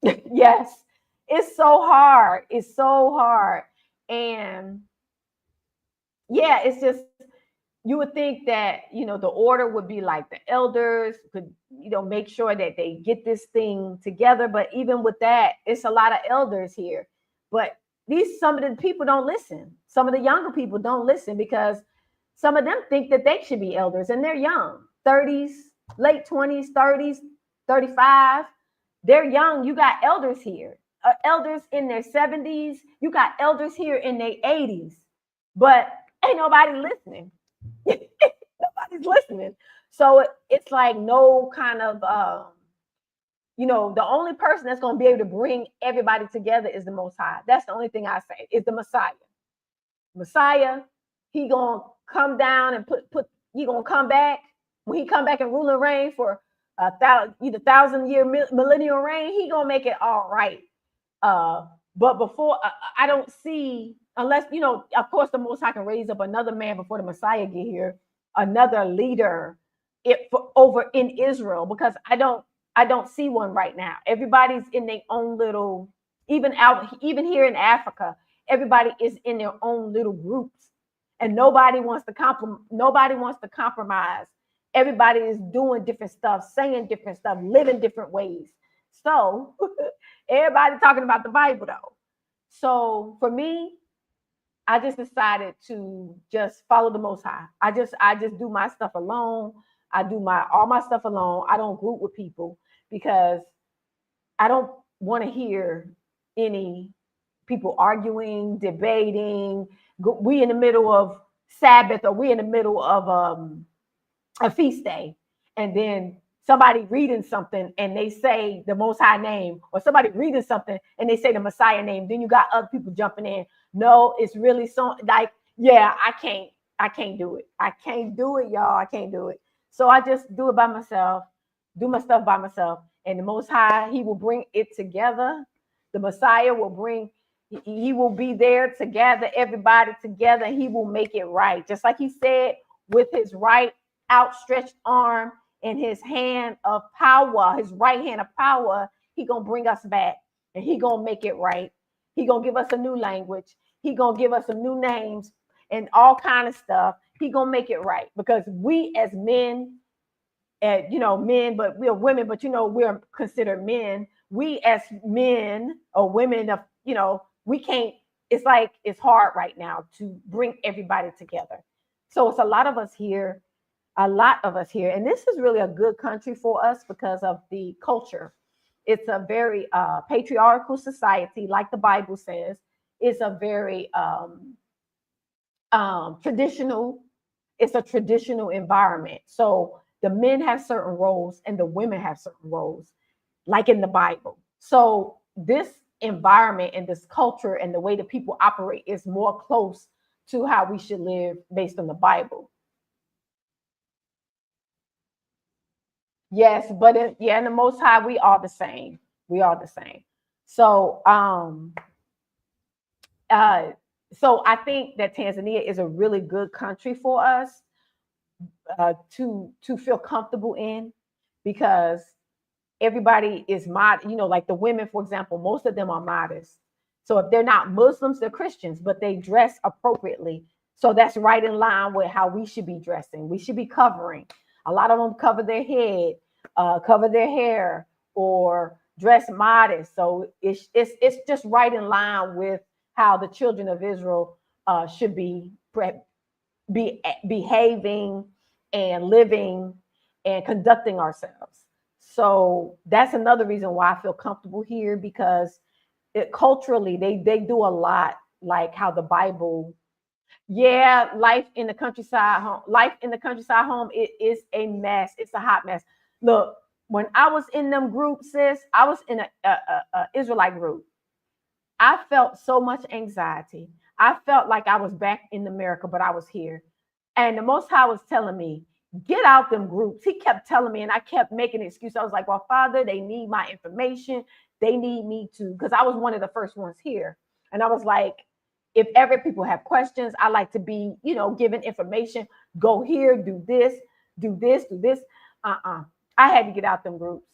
It's so hard. It's so hard. And yeah, it's just, you would think that, the order would be like the elders could, make sure that they get this thing together. But even with that, it's a lot of elders here. But some of the people don't listen. Some of the younger people don't listen because some of them think that they should be elders and they're young, 30s, late 20s, 30s, 35. They're young. You got elders here, elders in their 70s. You got elders here in their 80s, but ain't nobody listening. Nobody's listening. So it's like no kind of, the only person that's going to be able to bring everybody together is the Most High. That's the only thing I say is the Messiah. Messiah, he going to come down and he going to come back. When he come back and rule and reign for a 1,000-year millennial reign, he going to make it all right. But before, I don't see, unless, of course, the Most High can raise up another man before the Messiah get here, another leader over in Israel, because I don't see one right now. Everybody's in their own little, even here in Africa, everybody is in their own little groups, and nobody wants to compromise. Everybody is doing different stuff, saying different stuff, living different ways. So everybody talking about the Bible though. So for me, I just decided to just follow the Most High. I just do my stuff alone. I do all my stuff alone. I don't group with people because I don't want to hear any people arguing, debating. We in the middle of Sabbath, or we in the middle of a feast day, and then somebody reading something and they say the Most High name, or somebody reading something and they say the Messiah name. Then you got other people jumping in. No, it's really so like, yeah, I can't do it. I can't do it, y'all. I can't do it. So I just do it by myself, do my stuff by myself. And the Most High, he will bring it together. The Messiah he will be there to gather everybody together. He will make it right. Just like he said, with his right outstretched arm, in his hand of power, his right hand of power, he gonna bring us back and he gonna make it right. He gonna give us a new language. He gonna give us some new names and all kind of stuff. He gonna make it right because we as men, men, but we are women, but we're considered men. We as men or women of, we can't, it's like, it's hard right now to bring everybody together. So it's a lot of us here, and this is really a good country for us because of the culture. It's a very patriarchal society, like the Bible says. It's a very traditional, it's a traditional environment. So the men have certain roles and the women have certain roles, like in the Bible. So this environment and this culture and the way that people operate is more close to how we should live based on the Bible. Yes, but in the Most High, we are the same. We are the same. So, so I think that Tanzania is a really good country for us to feel comfortable in, because everybody is like the women, for example, most of them are modest. So if they're not Muslims, they're Christians, but they dress appropriately. So that's right in line with how we should be dressing. We should be covering. A lot of them cover their head, cover their hair, or dress modest. So it's just right in line with how the children of Israel should be behaving and living and conducting ourselves. So that's another reason why I feel comfortable here, because culturally they do a lot like how the Bible. Yeah, life in the countryside home, it is a mess. It's a hot mess. Look, when I was in them groups, sis, I was in a Israelite group. I felt so much anxiety. I felt like I was back in America, but I was here. And the Most High was telling me, get out them groups. He kept telling me, and I kept making an excuse. I was like, well, Father, they need my information. They need me to, because I was one of the first ones here. And I was like, if ever people have questions, I like to be, given information. Go here, do this, do this, do this. I had to get out them groups.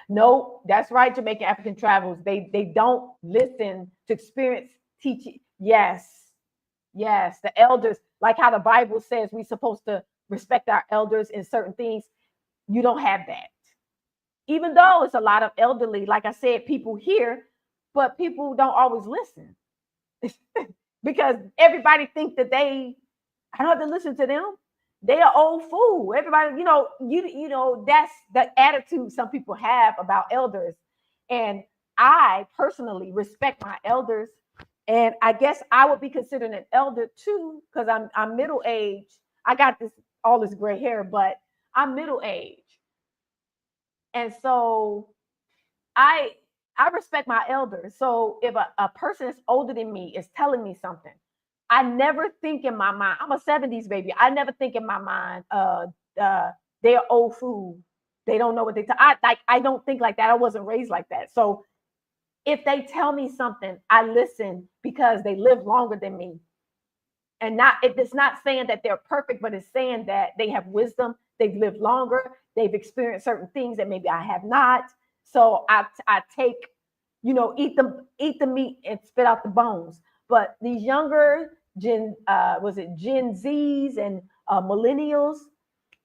No, that's right. Jamaican African Travels. They don't listen to experience teaching. Yes, yes. The elders, like how the Bible says we're supposed to respect our elders in certain things. You don't have that. Even though it's a lot of elderly, like I said, people here, but people don't always listen because everybody thinks that I don't have to listen to them. They are old fool. Everybody, that's the attitude some people have about elders. And I personally respect my elders. And I guess I would be considered an elder too, because I'm middle aged. I got all this gray hair, but I'm middle aged. And so I respect my elders. So if a person is older than me is telling me something, I never think in my mind, I'm a 70s baby. I never think in my mind, they're old food. They don't know what I don't think like that. I wasn't raised like that. So if they tell me something, I listen because they live longer than me. And it's not saying that they're perfect, but it's saying that they have wisdom. They've lived longer. They've experienced certain things that maybe I have not. So I take, eat the meat and spit out the bones. But these younger Gen Zs and millennials?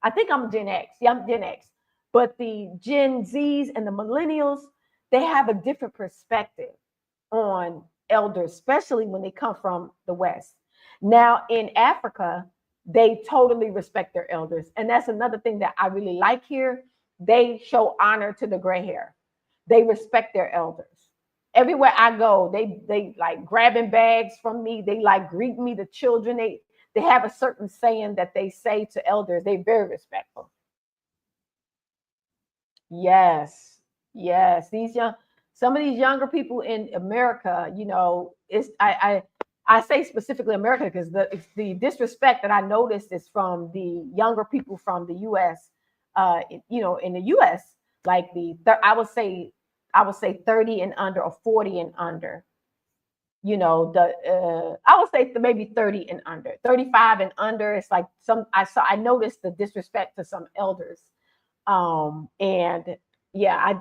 I think I'm Gen X. Yeah, I'm Gen X. But the Gen Zs and the millennials, they have a different perspective on elders, especially when they come from the West. Now in Africa, they totally respect their elders. And that's another thing that I really like here. They show honor to the gray hair. They respect their elders. Everywhere I go, they like grabbing bags from me. They like greet me, the children. They have a certain saying that they say to elders. They're very respectful. Yes, yes. Some of these younger people in America, it's I say specifically America because the disrespect that I noticed is from the younger people from the U.S. In the U.S. like I would say 30 and under or 40 and under. you know, I would say maybe 30 and under, 35 and under. It's like I noticed the disrespect to some elders. And yeah,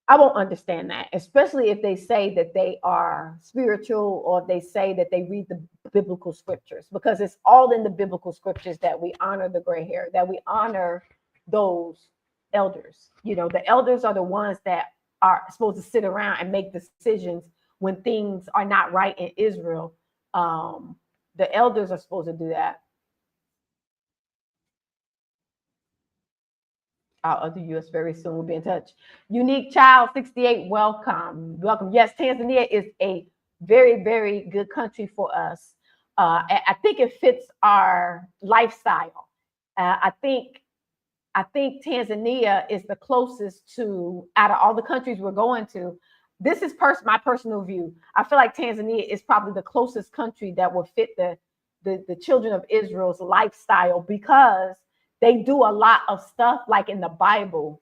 I won't understand that, especially if they say that they are spiritual or they say that they read the biblical scriptures, because it's all in the biblical scriptures that we honor the gray hair, that we honor those elders. You know, the elders are the ones that are supposed to sit around and make decisions when things are not right in Israel. The elders are supposed to do that. Our other US very soon. We'll be in touch. Unique Child 68, welcome. Welcome. Yes, Tanzania is a very, very good country for us. I think it fits our lifestyle. I think Tanzania is the closest to, out of all the countries we're going to. This is my personal view. I feel like Tanzania is probably the closest country that will fit the children of Israel's lifestyle, because they do a lot of stuff like in the Bible.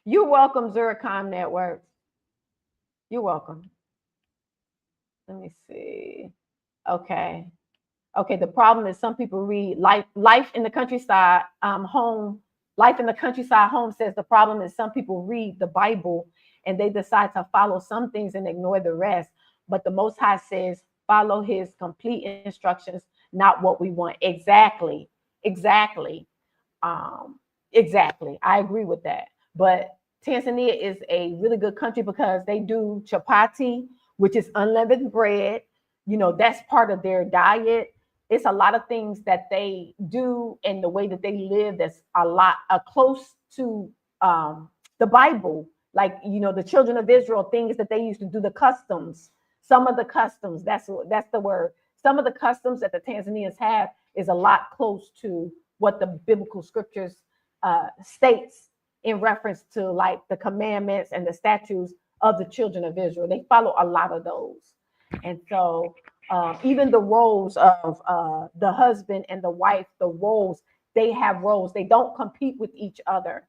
You're welcome, Zuricom Network. You're welcome. Let me see. Okay. The problem is some people read life in the countryside home. Life in the countryside home says the problem is some people read the Bible and they decide to follow some things and ignore the rest. But the Most High says, follow his complete instructions, not what we want. Exactly. I agree with that. But Tanzania is a really good country because they do chapati, which is unleavened bread. You know, that's part of their diet. It's a lot of things that they do and the way that they live that's a lot close to the Bible. Like, you know, the children of Israel, things that they used to do, the customs. Some of the customs, that's the word. Some of the customs that the Tanzanians have is a lot close to what the biblical scriptures states in reference to like the commandments and the statutes of the children of Israel. They follow a lot of those. And so even the roles of the husband and the wife, the roles, they have roles. They don't compete with each other.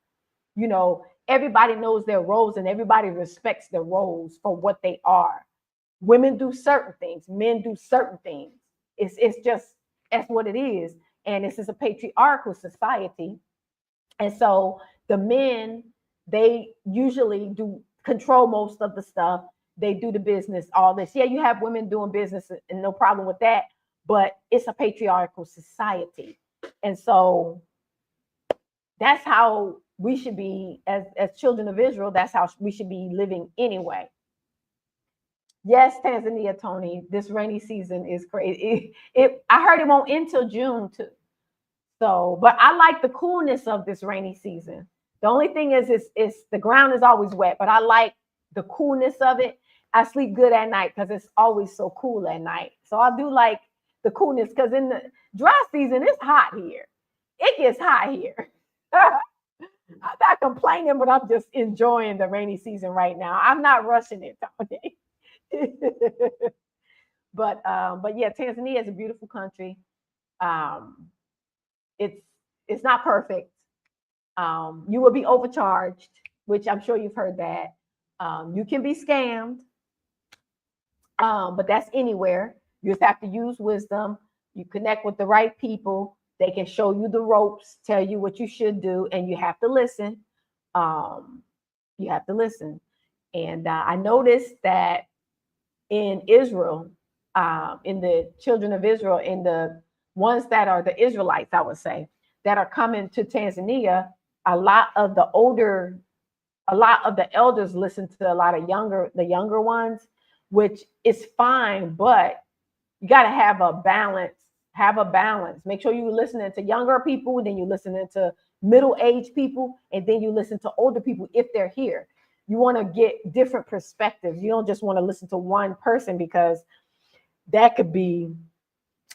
You know, everybody knows their roles and everybody respects their roles for what they are. Women do certain things, men do certain things. It's just, that's what it is. And this is a patriarchal society. And so the men, they usually do control most of the stuff. They do the business, all this. Yeah, you have women doing business and no problem with that, but it's a patriarchal society. And so that's how we should be as children of Israel. That's how we should be living anyway. Yes, Tanzania, Tony, this rainy season is crazy. I heard it won't end till June too. So, but I like the coolness of this rainy season. The only thing is it's the ground is always wet, but I like the coolness of it. I sleep good at night because it's always so cool at night. So I do like the coolness, because in the dry season, it's hot here. It gets hot here. I'm not complaining, but I'm just enjoying the rainy season right now. I'm not rushing it, Tony. But yeah, Tanzania is a beautiful country. It's not perfect. You will be overcharged, which I'm sure you've heard that. You can be scammed, but that's anywhere. You just have to use wisdom. You connect with the right people. They can show you the ropes, tell you what you should do, and you have to listen. You have to listen. And I noticed that in Israel, in the children of Israel, in the ones that are the Israelites, I would say, that are coming to Tanzania, a lot of the elders listen to a lot of the younger ones, which is fine, but you got to have a balance. Have a balance. Make sure you're listening to younger people, then you're listening to middle-aged people, and then you listen to older people if they're here. You want to get different perspectives. You don't just want to listen to one person, because that could be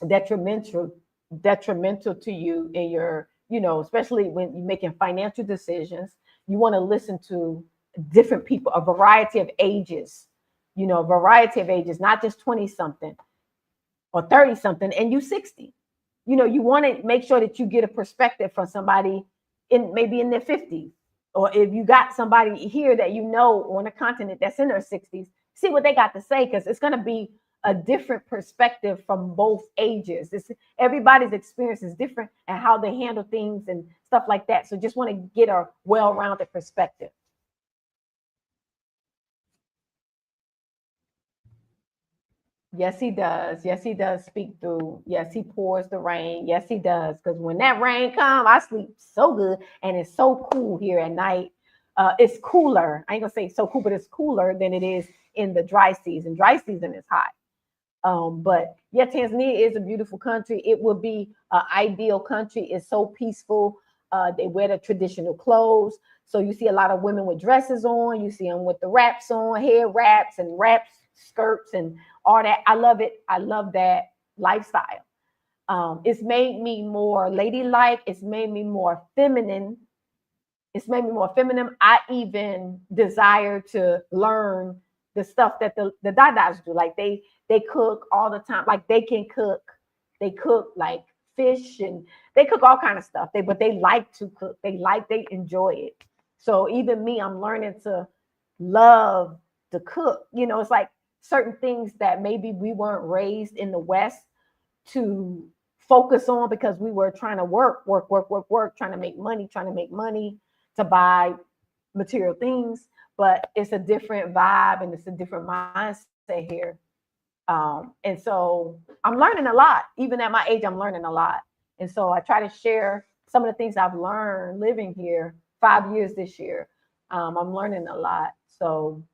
detrimental to you in your, you know, especially when you're making financial decisions. You want to listen to different people, a variety of ages, not just 20 something or 30 something and you 60. You know, you want to make sure that you get a perspective from somebody maybe in their 50s, or if you got somebody here that you know on a continent that's in their 60s, see what they got to say, because it's going to be a different perspective from both ages. Everybody's experience is different and how they handle things and stuff like that. So just want to get a well-rounded perspective. Yes, he does. Yes, he does speak through. Yes, he pours the rain. Yes, he does. Because when that rain comes, I sleep so good, and it's so cool here at night. It's cooler. I ain't gonna say so cool, but it's cooler than it is in the dry season. Dry season is hot. But yeah, Tanzania is a beautiful country. It would be an ideal country. It's so peaceful. They wear the traditional clothes. So you see a lot of women with dresses on. You see them with the wraps on, hair wraps and wraps, skirts and all that. I love it. I love that lifestyle. It's made me more ladylike. It's made me more feminine. It's made me more feminine. I even desire to learn the stuff that the dadas do. Like they cook all the time. Like they can cook. They cook like fish, and they cook all kind of stuff. But they like to cook. They enjoy it. So even me, I'm learning to love to cook. You know, it's like certain things that maybe we weren't raised in the West to focus on, because we were trying to work, trying to make money to buy material things. But it's a different vibe and it's a different mindset here. And so I'm learning a lot. Even at my age, I'm learning a lot. And so I try to share some of the things I've learned living here 5 years this year. I'm learning a lot. So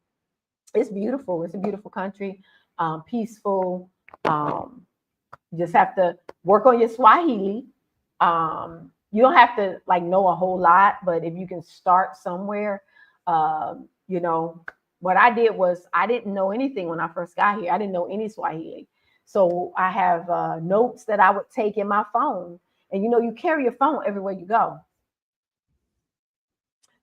it's beautiful. It's a beautiful country, peaceful. You just have to work on your Swahili. You don't have to like know a whole lot, but if you can start somewhere, you know, what I did was I didn't know anything when I first got here. I didn't know any Swahili. So I have notes that I would take in my phone. And, you know, you carry your phone everywhere you go.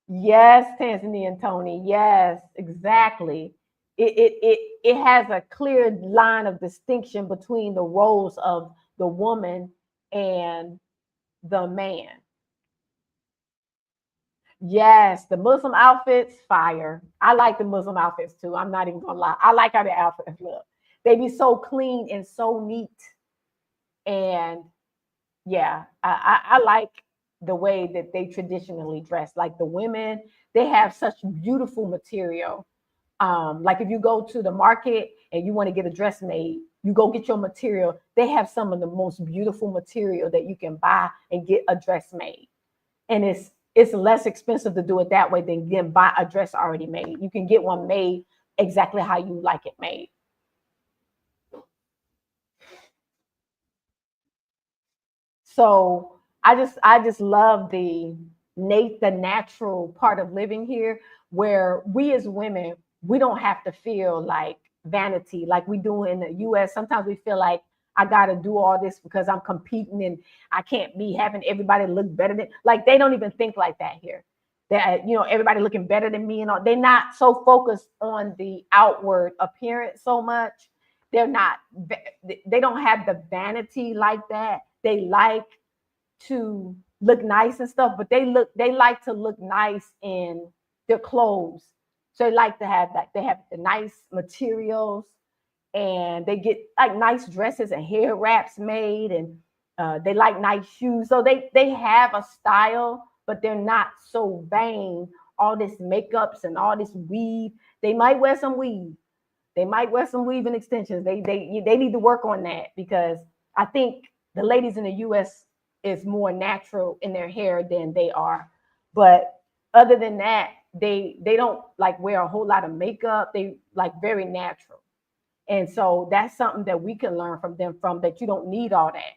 Yes, Tanzanian Tony. Yes, exactly. It has a clear line of distinction between the roles of the woman and the man. Yes, the Muslim outfits, fire. I like the Muslim outfits too. I'm not even gonna lie. I like how the outfits look. They be so clean and so neat. And yeah, I like the way that they traditionally dress. Like the women, they have such beautiful material. Like if you go to the market and you want to get a dress made, you go get your material. They have some of the most beautiful material that you can buy and get a dress made. And it's less expensive to do it that way than getting buy a dress already made. You can get one made exactly how you like it made. So I just love the natural part of living here, where we as women, we don't have to feel like vanity like we do in the US. Sometimes we feel like I gotta do all this because I'm competing and I can't be having everybody look better than, like they don't even think like that here. That, you know, everybody looking better than me and all. They're not so focused on the outward appearance so much. They're not, they don't have the vanity like that. They like to look nice and stuff, but they like to look nice in their clothes. So they like to have that. They have the nice materials, and they get like nice dresses and hair wraps made, and they like nice shoes. So they have a style, but they're not so vain. All this makeups and all this weave. They might wear some weave. They might wear some weave and extensions. They need to work on that, because I think the ladies in the U.S. is more natural in their hair than they are. But other than that, they don't like wear a whole lot of makeup. They like very natural. And so that's something that we can learn from them, from that you don't need all that.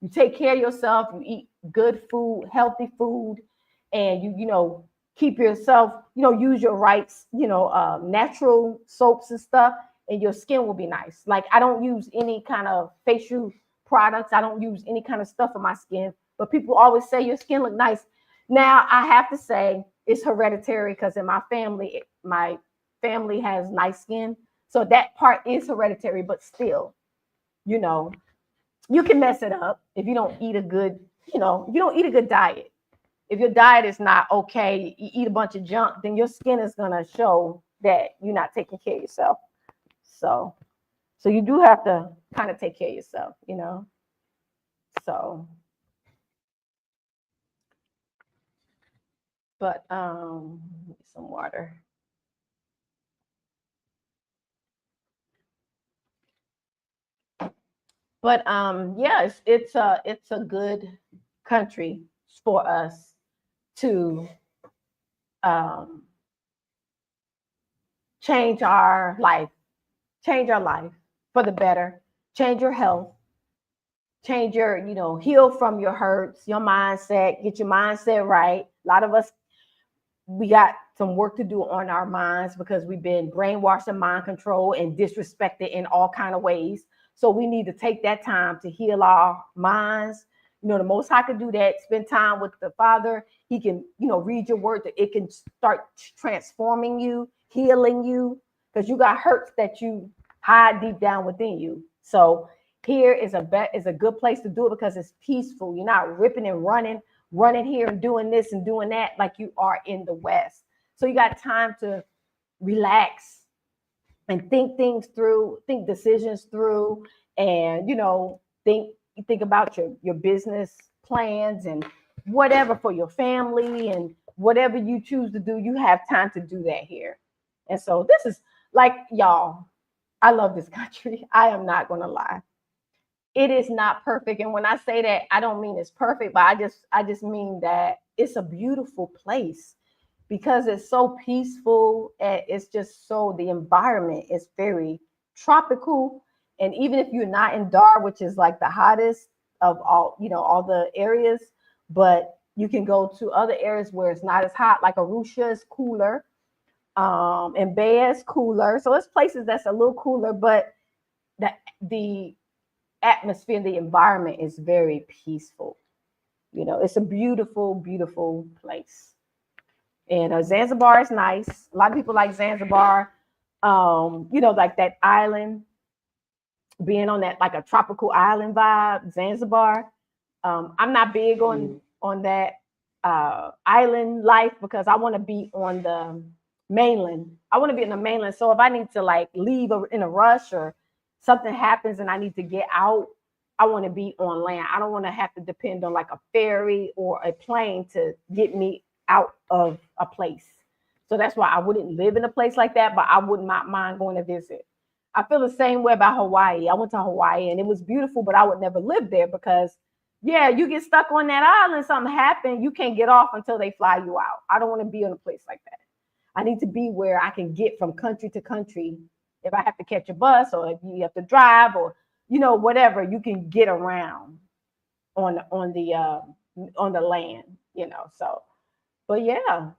You take care of yourself, you eat good food, healthy food, and you keep yourself, use your rights, natural soaps and stuff, and your skin will be nice. Like I don't use any kind of facial products. I don't use any kind of stuff on my skin. But people always say your skin look nice. Now I have to say it's hereditary, because in my family has nice skin. So that part is hereditary, but still, you know, you can mess it up if you don't eat a good, if you don't eat a good diet. if your diet is not okay, you eat a bunch of junk, then your skin is gonna show that you're not taking care of yourself. So you do have to kind of take care of yourself, you know. So, but some water. But yeah, it's a good country for us to um change our life, change our life for the better, change your health, change your, you know, heal from your hurts, your mindset, get your mindset right. A lot of us, we got some work to do on our minds because we've been brainwashed and mind controlled and disrespected in all kind of ways. So we need to take that time to heal our minds. You know, the Most High can do that. Spend time with the Father. He can, you know, read your word. That it can start transforming you, healing you, because you got hurts that you hide deep down within you. So here is a good place to do it because it's peaceful. You're not ripping and running here and doing this and doing that like you are in the West. So you got time to relax and think things through, think decisions through, and, you know, think about your business plans and whatever for your family and whatever you choose to do. You have time to do that here. And so this is like, y'all, I love this country. I am not going to lie. It is not perfect, and when I say that, I don't mean it's perfect, but I just mean that it's a beautiful place because it's so peaceful, and it's just so, the environment is very tropical. And even if you're not in Dar, which is like the hottest of all, you know, all the areas, but you can go to other areas where it's not as hot, like Arusha is cooler, and Bay is cooler. So it's places that's a little cooler, but the atmosphere, the environment is very peaceful. You know, it's a beautiful, beautiful place. And Zanzibar is nice. A lot of people like Zanzibar. You know, like that island, being on that like a tropical island vibe, Zanzibar. I'm not big on that island life because I want to be on the mainland. I want to be in the mainland. So if I need to like leave in a rush or something happens and I need to get out, I want to be on land. I don't want to have to depend on like a ferry or a plane to get me out of a place. So that's why I wouldn't live in a place like that, but I would not mind going to visit. I feel the same way about Hawaii. I went to Hawaii and it was beautiful, but I would never live there because, yeah, you get stuck on that island, something happened, you can't get off until they fly you out. I don't want to be in a place like that. I need to be where I can get from country to country. If I have to catch a bus or if you have to drive or, you know, whatever, you can get around on the land, you know. So, but yeah,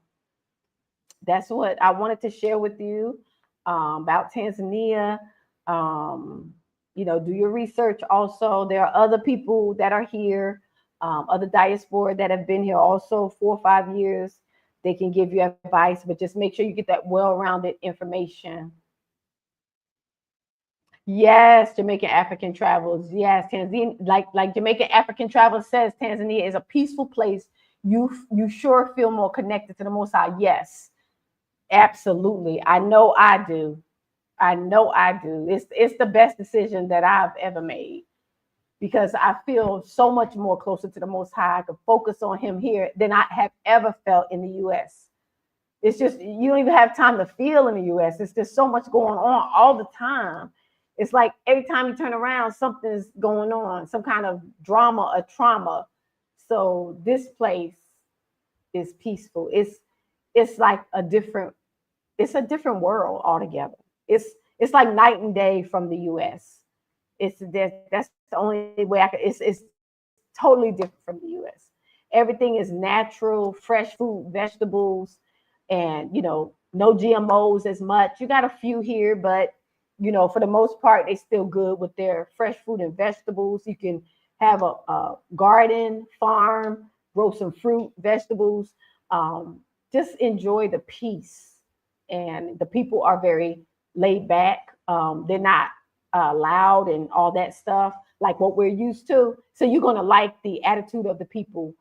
that's what I wanted to share with you about Tanzania. You know, do your research also. There are other people that are here, other diaspora that have been here also 4 or 5 years. They can give you advice, but just make sure you get that well-rounded information. Yes, Jamaican African Travels. Yes, Tanzania, like Jamaican African Travels says, Tanzania is a peaceful place. You sure feel more connected to the Most High. Yes, absolutely. I know I do. I know I do. It's the best decision that I've ever made because I feel so much more closer to the Most High. I can focus on Him here than I have ever felt in the U.S. It's just, you don't even have time to feel in the U.S. It's just so much going on all the time. It's like every time you turn around, something's going on, some kind of drama or trauma. So this place is peaceful. It's like it's a different world altogether. It's like night and day from the U.S. That's the only way I could. It's totally different from the U.S. Everything is natural, fresh food, vegetables, and, you know, no GMOs as much. You got a few here, but, you know, for the most part, they still good with their fresh fruit and vegetables. You can have a garden, farm, grow some fruit, vegetables. Just enjoy the peace, and the people are very laid back. They're not loud and all that stuff like what we're used to. So you're going to like the attitude of the people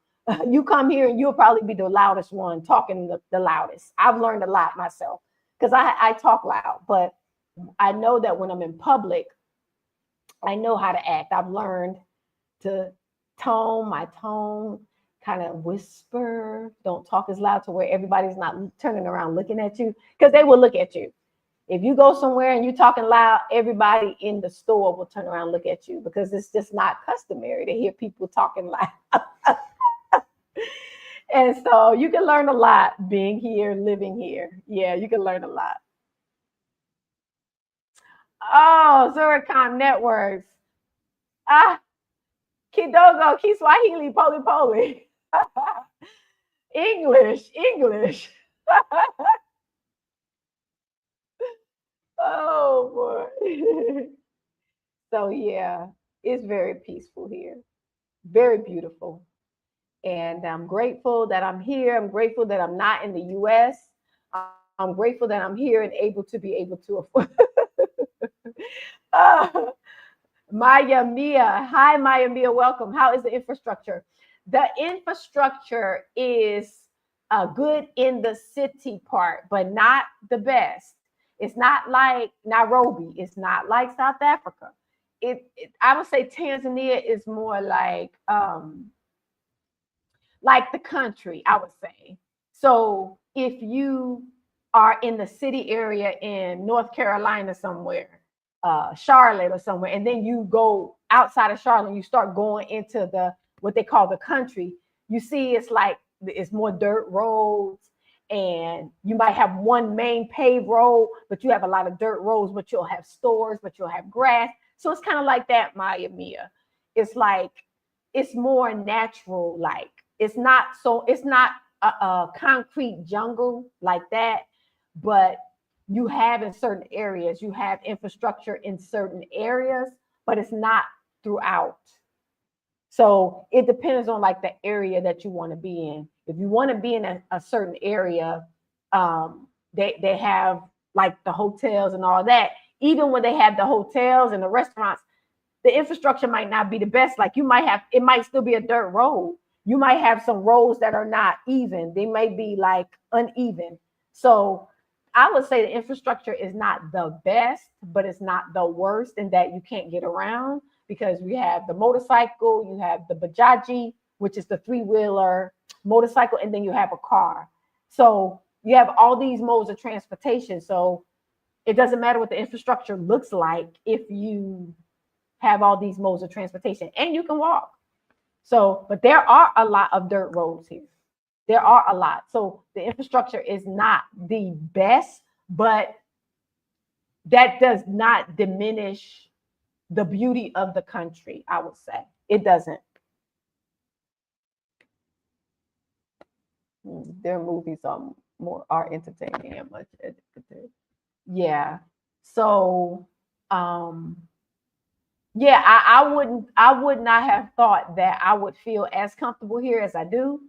You come here and you'll probably be the loudest one talking the loudest. I've learned a lot myself because I talk loud, but I know that when I'm in public, I know how to act. I've learned to tone my tone, kind of whisper, don't talk as loud to where everybody's not turning around looking at you, because they will look at you. If you go somewhere and you're talking loud, everybody in the store will turn around and look at you, because it's just not customary to hear people talking loud. And so you can learn a lot being here, living here. Yeah, you can learn a lot. Oh, Zuricon Networks. Ah, Kidogo, Kiswahili, Poli Poli. English. Oh boy. So yeah, it's very peaceful here. Very beautiful. And I'm grateful that I'm here. I'm grateful that I'm not in the US. I'm grateful that I'm here and able to afford. Maya Mia. Hi, Maya Mia. Welcome. How is the infrastructure? The infrastructure is good in the city part, but not the best. It's not like Nairobi. It's not like South Africa. I would say Tanzania is more like the country, I would say. So if you are in the city area in North Carolina somewhere, Charlotte or somewhere, and then you go outside of Charlotte and you start going into what they call the country, you see it's more dirt roads, and you might have one main paved road, but you have a lot of dirt roads, but you'll have stores, but you'll have grass. So it's kind of like that, Maya Mia. It's like, it's more natural, like it's not a concrete jungle like that, but you have in certain areas, you have infrastructure in certain areas, but it's not throughout. So it depends on like the area that you want to be in. If you want to be in a certain area, they have like the hotels and all that. Even when they have the hotels and the restaurants, the infrastructure might not be the best. Like it might still be a dirt road. You might have some roads that are not even. They may be like uneven. So I would say the infrastructure is not the best, but it's not the worst in that you can't get around, because we have the motorcycle, you have the bajaji, which is the three-wheeler motorcycle, and then you have a car. So you have all these modes of transportation. So it doesn't matter what the infrastructure looks like if you have all these modes of transportation, and you can walk. So, but there are a lot of dirt roads here. There are a lot. So the infrastructure is not the best, but that does not diminish the beauty of the country, I would say. It doesn't. Their movies are entertaining and much educative. Yeah. So yeah, I would not have thought that I would feel as comfortable here as I do.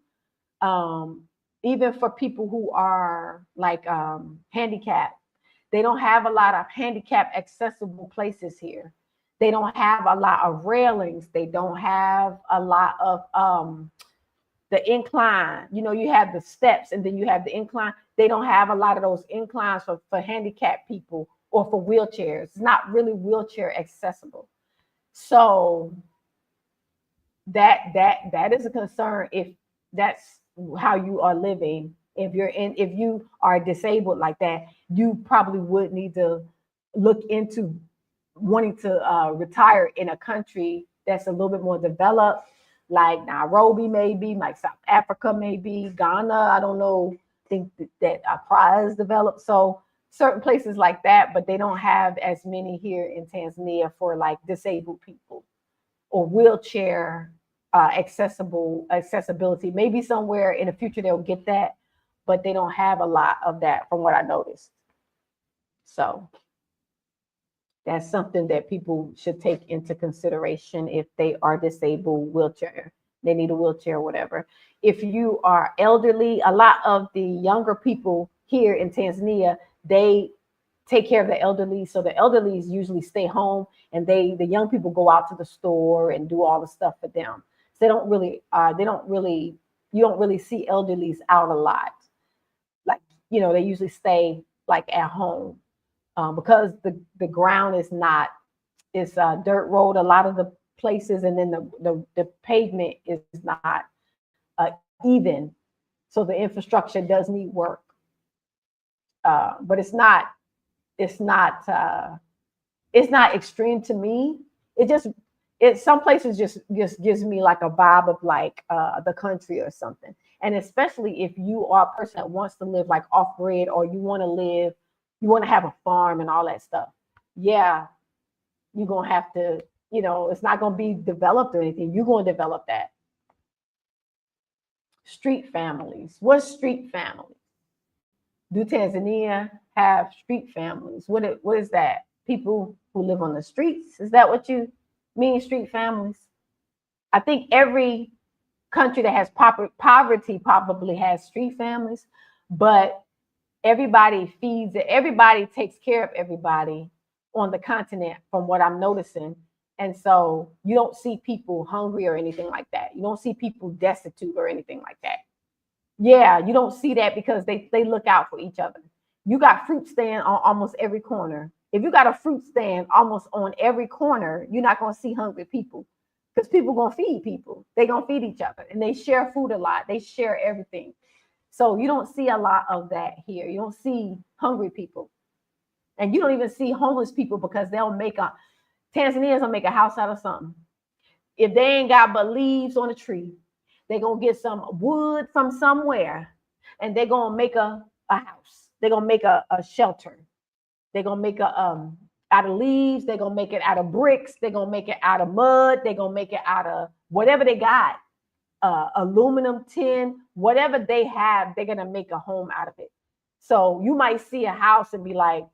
Even for people who are like handicapped, they don't have a lot of handicap accessible places here. They don't have a lot of railings. They don't have a lot of the incline. You know, you have the steps and then you have the incline. They don't have a lot of those inclines for handicapped people or for wheelchairs. It's not really wheelchair accessible. So that is a concern if that's how you are living. If you are disabled like that, you probably would need to look into wanting to retire in a country that's a little bit more developed, like Nairobi, maybe, like South Africa, maybe Ghana. I don't know. I think that Accra is developed. So certain places like that, but they don't have as many here in Tanzania for like disabled people or wheelchair accessibility. Maybe somewhere in the future they'll get that, but they don't have a lot of that from what I noticed. So that's something that people should take into consideration if they are disabled, wheelchair, they need a wheelchair or whatever. If you are elderly, a lot of the younger people here in Tanzania, they take care of the elderly. So the elderly usually stay home, and the young people go out to the store and do all the stuff for them. So they don't really you don't really see elderlies out a lot. Like, they usually stay like at home because the ground is not, it's a dirt road a lot of the places, and then the pavement is not even. So the infrastructure does need work. But it's not extreme to me. Some places just gives me like a vibe of like the country or something. And especially if you are a person that wants to live like off grid, or you want to have a farm and all that stuff. Yeah, you're gonna have to, it's not gonna be developed or anything. You're gonna develop that. Street families. What's street families? Do Tanzania have street families? What is that? People who live on the streets? Is that what you mean, street families? I think every country that has poverty probably has street families, but everybody feeds it. Everybody takes care of everybody on the continent, from what I'm noticing. And so you don't see people hungry or anything like that. You don't see people destitute or anything like that. Yeah, you don't see that because they look out for each other. You got fruit stand on almost every corner. If you got a fruit stand almost on every corner, you're not going to see hungry people, because people going to feed people. They're going to feed each other, and they share food a lot. They share everything. So you don't see a lot of that here. You don't see hungry people. And you don't even see homeless people, because Tanzanians will make a house out of something. If they ain't got but leaves on a tree, they're going to get some wood from somewhere, and they're going to make a house. They're going to make a shelter. They're going to make out of leaves. They're going to make it out of bricks. They're going to make it out of mud. They're going to make it out of whatever they got. Aluminum, tin, whatever they have, they're going to make a home out of it. So you might see a house and be like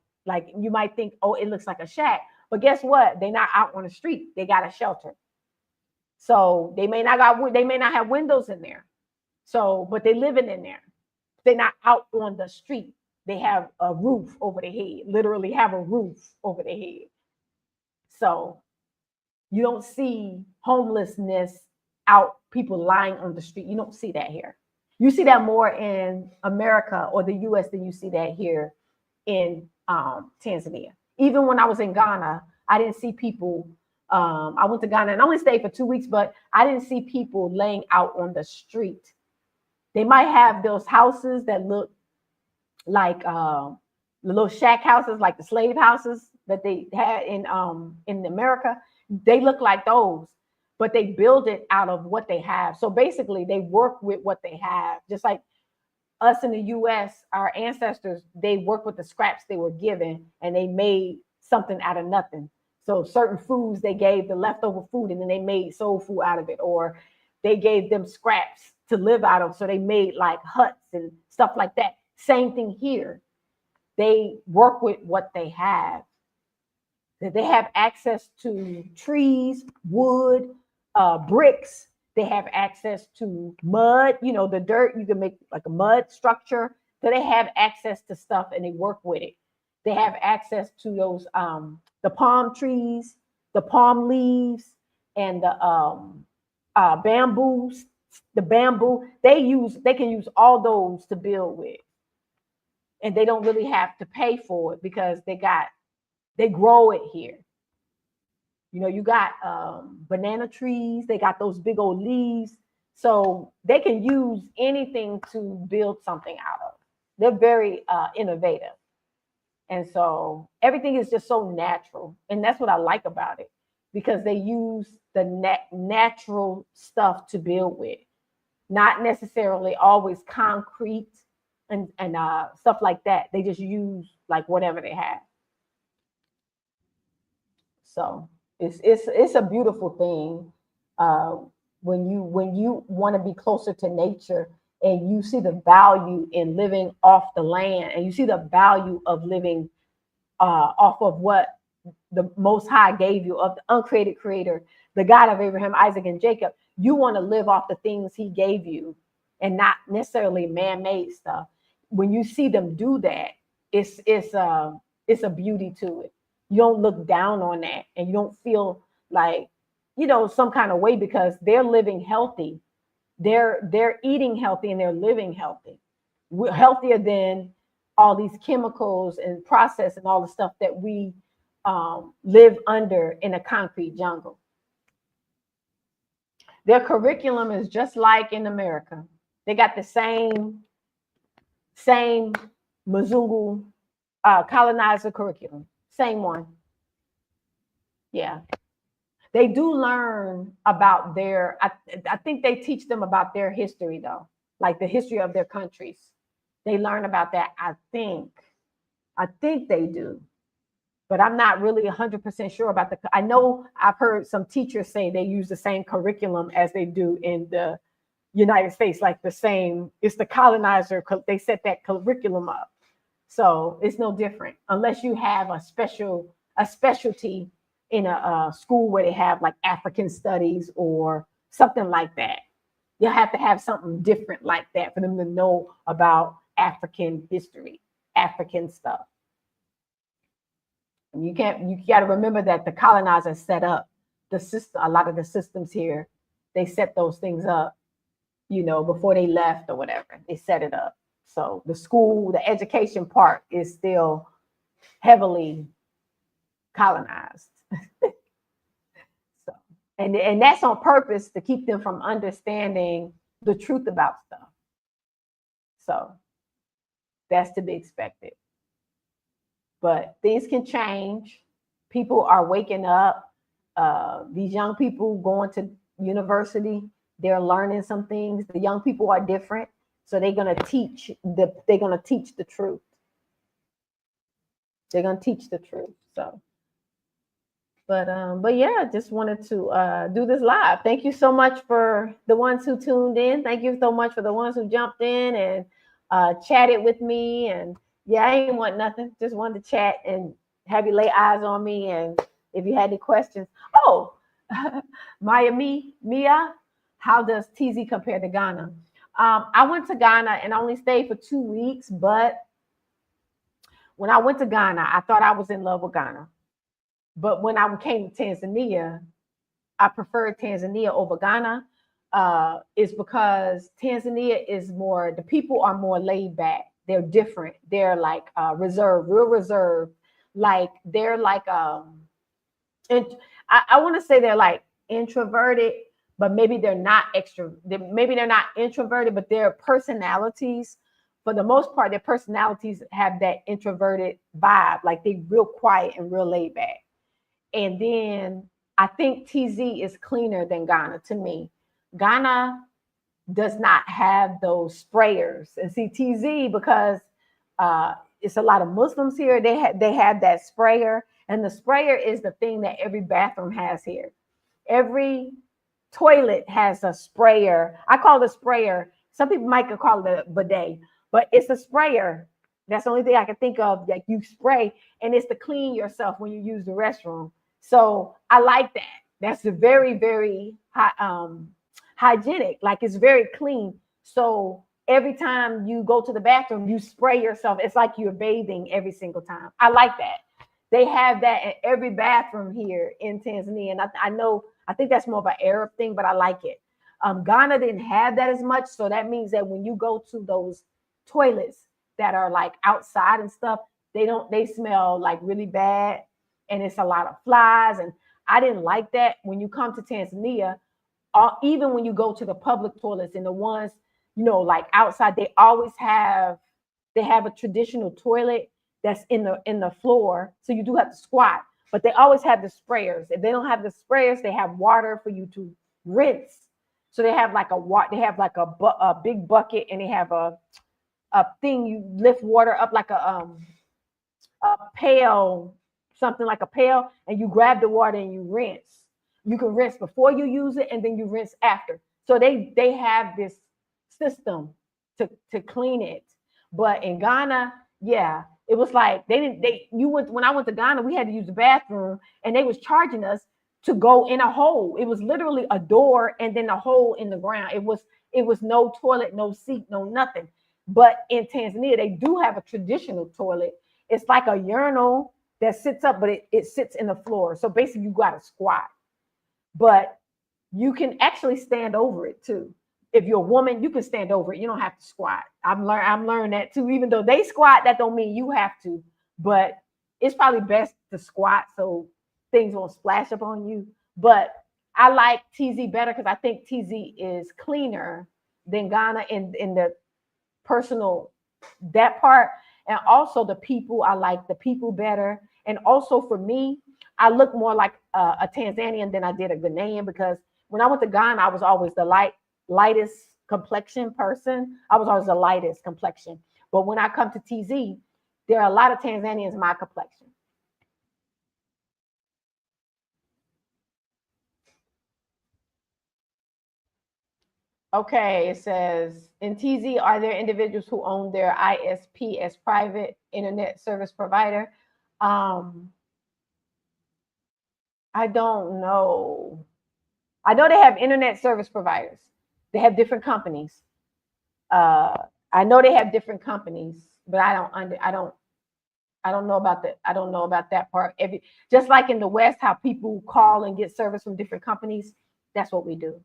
you might think, oh, it looks like a shack. But guess what? They're not out on the street. They got a shelter. So they may not have windows in there. So, but they living in there. They're not out on the street. They have a roof over their head, literally have a roof over their head. So you don't see homelessness out, people lying on the street. You don't see that here. You see that more in America or the US than you see that here in Tanzania. Even when I was in Ghana, I didn't see people. I went to Ghana and I only stayed for 2 weeks, but I didn't see people laying out on the street. They might have those houses that look like the little shack houses, like the slave houses that they had in America. They look like those, but they build it out of what they have. So basically, they work with what they have, just like us in the US. Our ancestors, they work with the scraps they were given, and they made something out of nothing. So certain foods, they gave the leftover food, and then they made soul food out of it, or they gave them scraps to live out of. So they made like huts and stuff like that. Same thing here. They work with what they have. They have access to trees, wood, bricks. They have access to mud, the dirt. You can make like a mud structure. So they have access to stuff, and they work with it. They have access to those the palm trees, the palm leaves, and the bamboos. The bamboo they can use all those to build with, and they don't really have to pay for it because they grow it here. You got banana trees. They got those big old leaves, so they can use anything to build something out of. They're very innovative. And so everything is just so natural. And that's what I like about it, because they use the natural stuff to build with, not necessarily always concrete and stuff like that. They just use like whatever they have. So it's a beautiful thing when you want to be closer to nature, and you see the value in living off the land, and you see the value of living off of what the Most High gave you, of the uncreated Creator, the God of Abraham, Isaac, and Jacob. You want to live off the things He gave you, and not necessarily man-made stuff. When you see them do that, it's a beauty to it. You don't look down on that, and you don't feel like some kind of way, because they're living healthy. they're eating healthy and they're living healthy. We're healthier than all these chemicals and process and all the stuff that we live under in a concrete jungle. Their curriculum is just like in America. They got the same Mzungu colonizer curriculum, same one. Yeah. They do learn about their, I think they teach them about their history though, like the history of their countries. They learn about that, I think they do, but I'm not really 100% sure about I know I've heard some teachers say they use the same curriculum as they do in the United States, like the same, it's the colonizer, they set that curriculum up. So it's no different unless you have a specialty in a school where they have like African studies or something like that. You have to have something different like that for them to know about African history, African stuff. And you got to remember that the colonizers set up the system, a lot of the systems here, they set those things up, before they left or whatever, they set it up. So the school, the education part is still heavily colonized. So, and that's on purpose to keep them from understanding the truth about stuff. So that's to be expected. But things can change. People are waking up. These young people going to university, they're learning some things. The young people are different. So they're gonna teach the truth. They're gonna teach the truth. So but yeah, just wanted to do this live. Thank you so much for the ones who tuned in. Thank you so much for the ones who jumped in and chatted with me. And yeah, I ain't want nothing. Just wanted to chat and have you lay eyes on me. And if you had any questions, Mia, how does TZ compare to Ghana? I went to Ghana and only stayed for 2 weeks, but when I went to Ghana, I thought I was in love with Ghana. But when I came to Tanzania, I preferred Tanzania over Ghana. Is because Tanzania is more, the people are more laid back. They're different. They're like reserved, real reserved. Like they're like, and I want to say they're like introverted, but maybe they're not maybe they're not introverted, but their personalities, for the most part, their personalities have that introverted vibe. Like they're real quiet and real laid back. And then I think TZ is cleaner than Ghana to me. Ghana does not have those sprayers. And see, TZ, because it's a lot of Muslims here, they have that sprayer. And the sprayer is the thing that every bathroom has here. Every toilet has a sprayer. I call it a sprayer. Some people might call it a bidet, but it's a sprayer. That's the only thing I can think of. Like you spray, and it's to clean yourself when you use the restroom. So I like that. That's a very, very hygienic. Like it's very clean. So every time you go to the bathroom, you spray yourself. It's like you're bathing every single time. I like that. They have that in every bathroom here in Tanzania. And I think that's more of an Arab thing, but I like it. Ghana didn't have that as much. So that means that when you go to those toilets that are like outside and stuff, they smell like really bad. And it's a lot of flies. And I didn't like that. When you come to Tanzania, even when you go to the public toilets and the ones, like outside, they have a traditional toilet that's in the floor. So you do have to squat, but they always have the sprayers. If they don't have the sprayers, they have water for you to rinse. So they have like a big bucket, and they have a thing you lift water up like a pail, something like a pail, and you grab the water and you rinse. You can rinse before you use it, and then you rinse after. So they have this system to clean it. But in Ghana, yeah, it was like when I went to Ghana, we had to use the bathroom, and they was charging us to go in a hole. It was literally a door and then a hole in the ground. It was no toilet, no seat, no nothing. But in Tanzania, they do have a traditional toilet. It's like a urinal that sits up, but it sits in the floor. So basically you got to squat, but you can actually stand over it too. if you're a woman, you can stand over it. You don't have to squat. I'm learning that too. Even though they squat, that don't mean you have to. But it's probably best to squat so things won't splash up on you. But I like TZ better because I think TZ is cleaner than Ghana in the personal, that part. And also the people, I like the people better. And also for me, I look more like a Tanzanian than I did a Ghanaian, because when I went to Ghana, I was always the lightest complexion person. I was always the lightest complexion. But when I come to TZ, there are a lot of Tanzanians my complexion. Okay, it says, in TZ, are there individuals who own their ISP as private internet service provider? I don't know. I know they have internet service providers. They have different companies. I know they have different companies, but I don't know about that. I don't know about that part. Just like in the West, how people call and get service from different companies, that's what we do.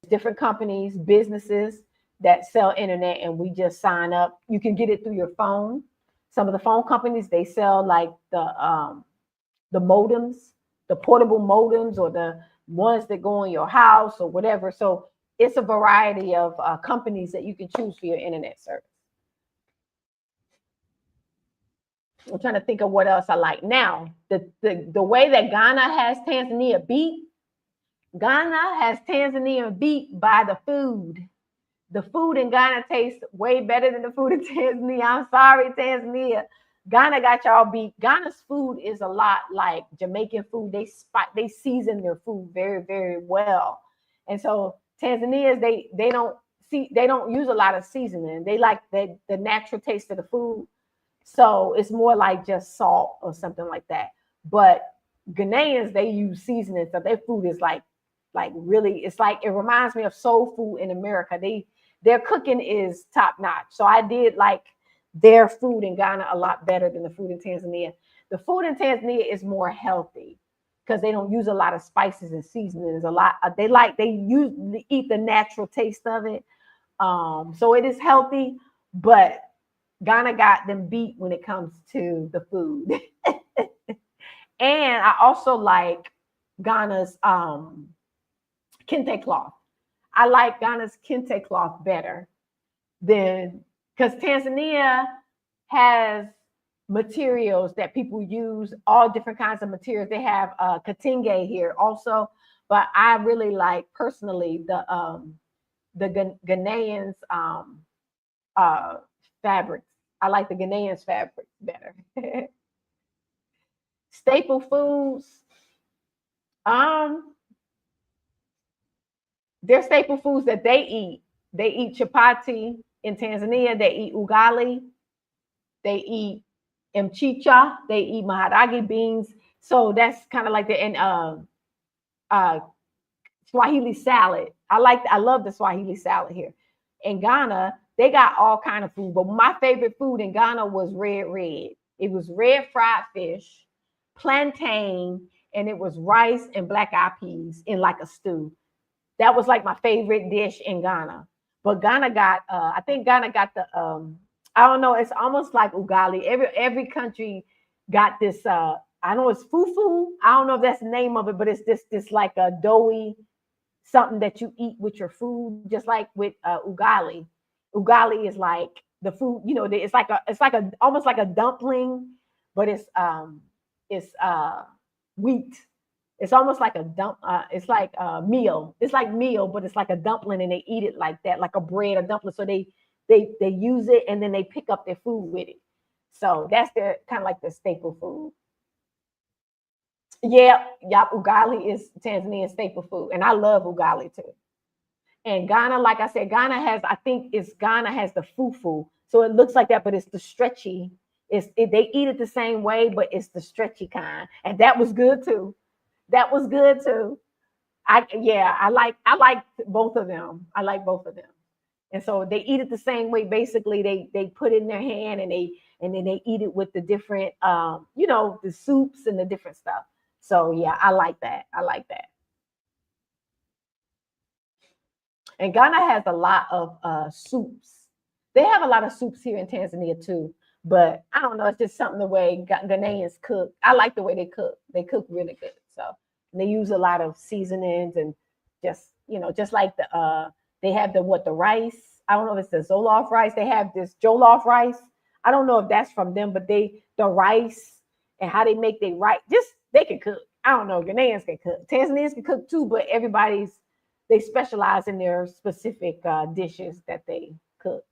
Different companies, businesses that sell internet, and we just sign up. You can get it through your phone. Some of the phone companies, they sell like the modems, the portable modems, or the ones that go in your house or whatever. So it's a variety of companies that you can choose for your internet service. I'm trying to think of what else I like. Now, the way that Ghana has Tanzania beat, Ghana has Tanzania beat by the food. The food in Ghana tastes way better than the food in Tanzania. I'm sorry, Tanzania. Ghana got y'all beat. Ghana's food is a lot like Jamaican food. They season their food very, very well. And so Tanzanians, they don't use a lot of seasoning. They like the natural taste of the food. So it's more like just salt or something like that. But Ghanaians, they use seasoning. So their food is like really, it's like, it reminds me of soul food in America. Their cooking is top notch. So I did like their food in Ghana a lot better than the food in Tanzania. The food in Tanzania is more healthy because they don't use a lot of spices and seasonings. A lot they eat the natural taste of it. So it is healthy, but Ghana got them beat when it comes to the food. And I also like Ghana's kente cloth. I like Ghana's kente cloth better than, because Tanzania has materials that people use, all different kinds of materials. They have katenge here also, but I really like personally the Ghanaians fabrics. I like the Ghanaians fabric better. Staple foods. Their staple foods that they eat. They eat chapati in Tanzania. They eat ugali. They eat mchicha. They eat maharage beans. So that's kind of like the Swahili salad. I love the Swahili salad here. In Ghana, they got all kind of food, but my favorite food in Ghana was red. It was red fried fish, plantain, and it was rice and black eyed peas in like a stew. That was like my favorite dish in Ghana. But Ghana got, I think Ghana got the, I don't know, it's almost like ugali. Every country got this. I know it's fufu. I don't know if that's the name of it, but it's this like a doughy something that you eat with your food, just like with ugali. Ugali is like the food, it's like a almost like a dumpling, but it's wheat. It's almost like a dump. It's like a meal. It's like meal, but it's like a dumpling, and they eat it like that, like a bread, a dumpling. So they use it, and then they pick up their food with it. So that's their kind of like the staple food. Yeah, yep. Ugali is Tanzanian staple food, and I love ugali too. And Ghana, like I said, Ghana has the fufu, so it looks like that, but it's the stretchy. They eat it the same way, but it's the stretchy kind, and that was good too. That was good too. I like both of them. I like both of them. And so they eat it the same way. Basically, they put it in their hand, and then they eat it with the different the soups and the different stuff. So yeah, I like that. I like that. And Ghana has a lot of soups. They have a lot of soups here in Tanzania too. But I don't know. It's just something the way Ghanaians cook. I like the way they cook. They cook really good. So they use a lot of seasonings and just, just like they have the rice. I don't know if it's the Zoloft rice. They have this Jollof rice. I don't know if that's from them, but the rice and how they make their rice, just they can cook. I don't know. Ghanaians can cook. Tanzanians can cook too, but they specialize in their specific dishes that they cook.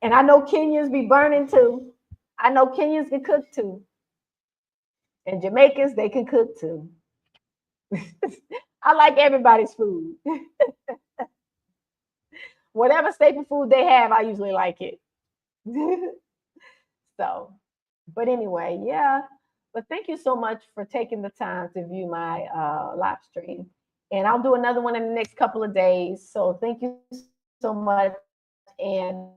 And I know Kenyans be burning too. I know Kenyans can cook too. And Jamaicans, they can cook too. I like everybody's food. Whatever staple food they have, I usually like it. So, but anyway, yeah. But thank you so much for taking the time to view my live stream. And I'll do another one in the next couple of days. So thank you so much. And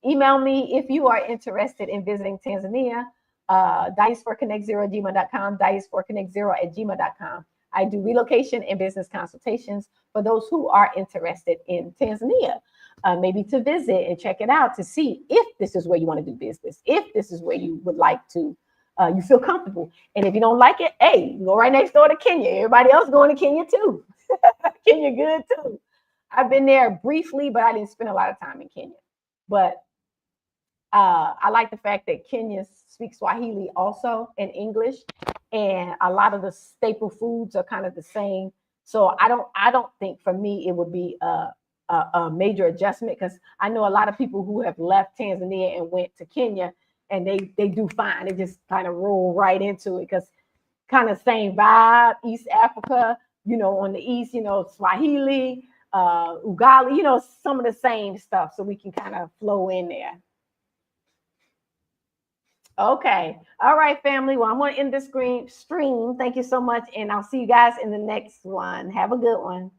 email me if you are interested in visiting Tanzania. Diasporaconnect0@gmail.com, diasporaconnect0@gmail.com. I do relocation and business consultations for those who are interested in Tanzania, maybe to visit and check it out to see if this is where you want to do business, if this is where you would like to, you feel comfortable. And if you don't like it, hey, you go right next door to Kenya. Everybody else going to Kenya too. Kenya good too. I've been there briefly, but I didn't spend a lot of time in Kenya. But I like the fact that Kenya speaks Swahili also in English, and a lot of the staple foods are kind of the same. So I don't think for me it would be a major adjustment, because I know a lot of people who have left Tanzania and went to Kenya, and they do fine. They just kind of roll right into it because kind of same vibe. East Africa, on the east, Swahili, Ugali, some of the same stuff. So we can kind of flow in there. Okay. All right, family. Well, I'm going to end this stream. Thank you so much. And I'll see you guys in the next one. Have a good one.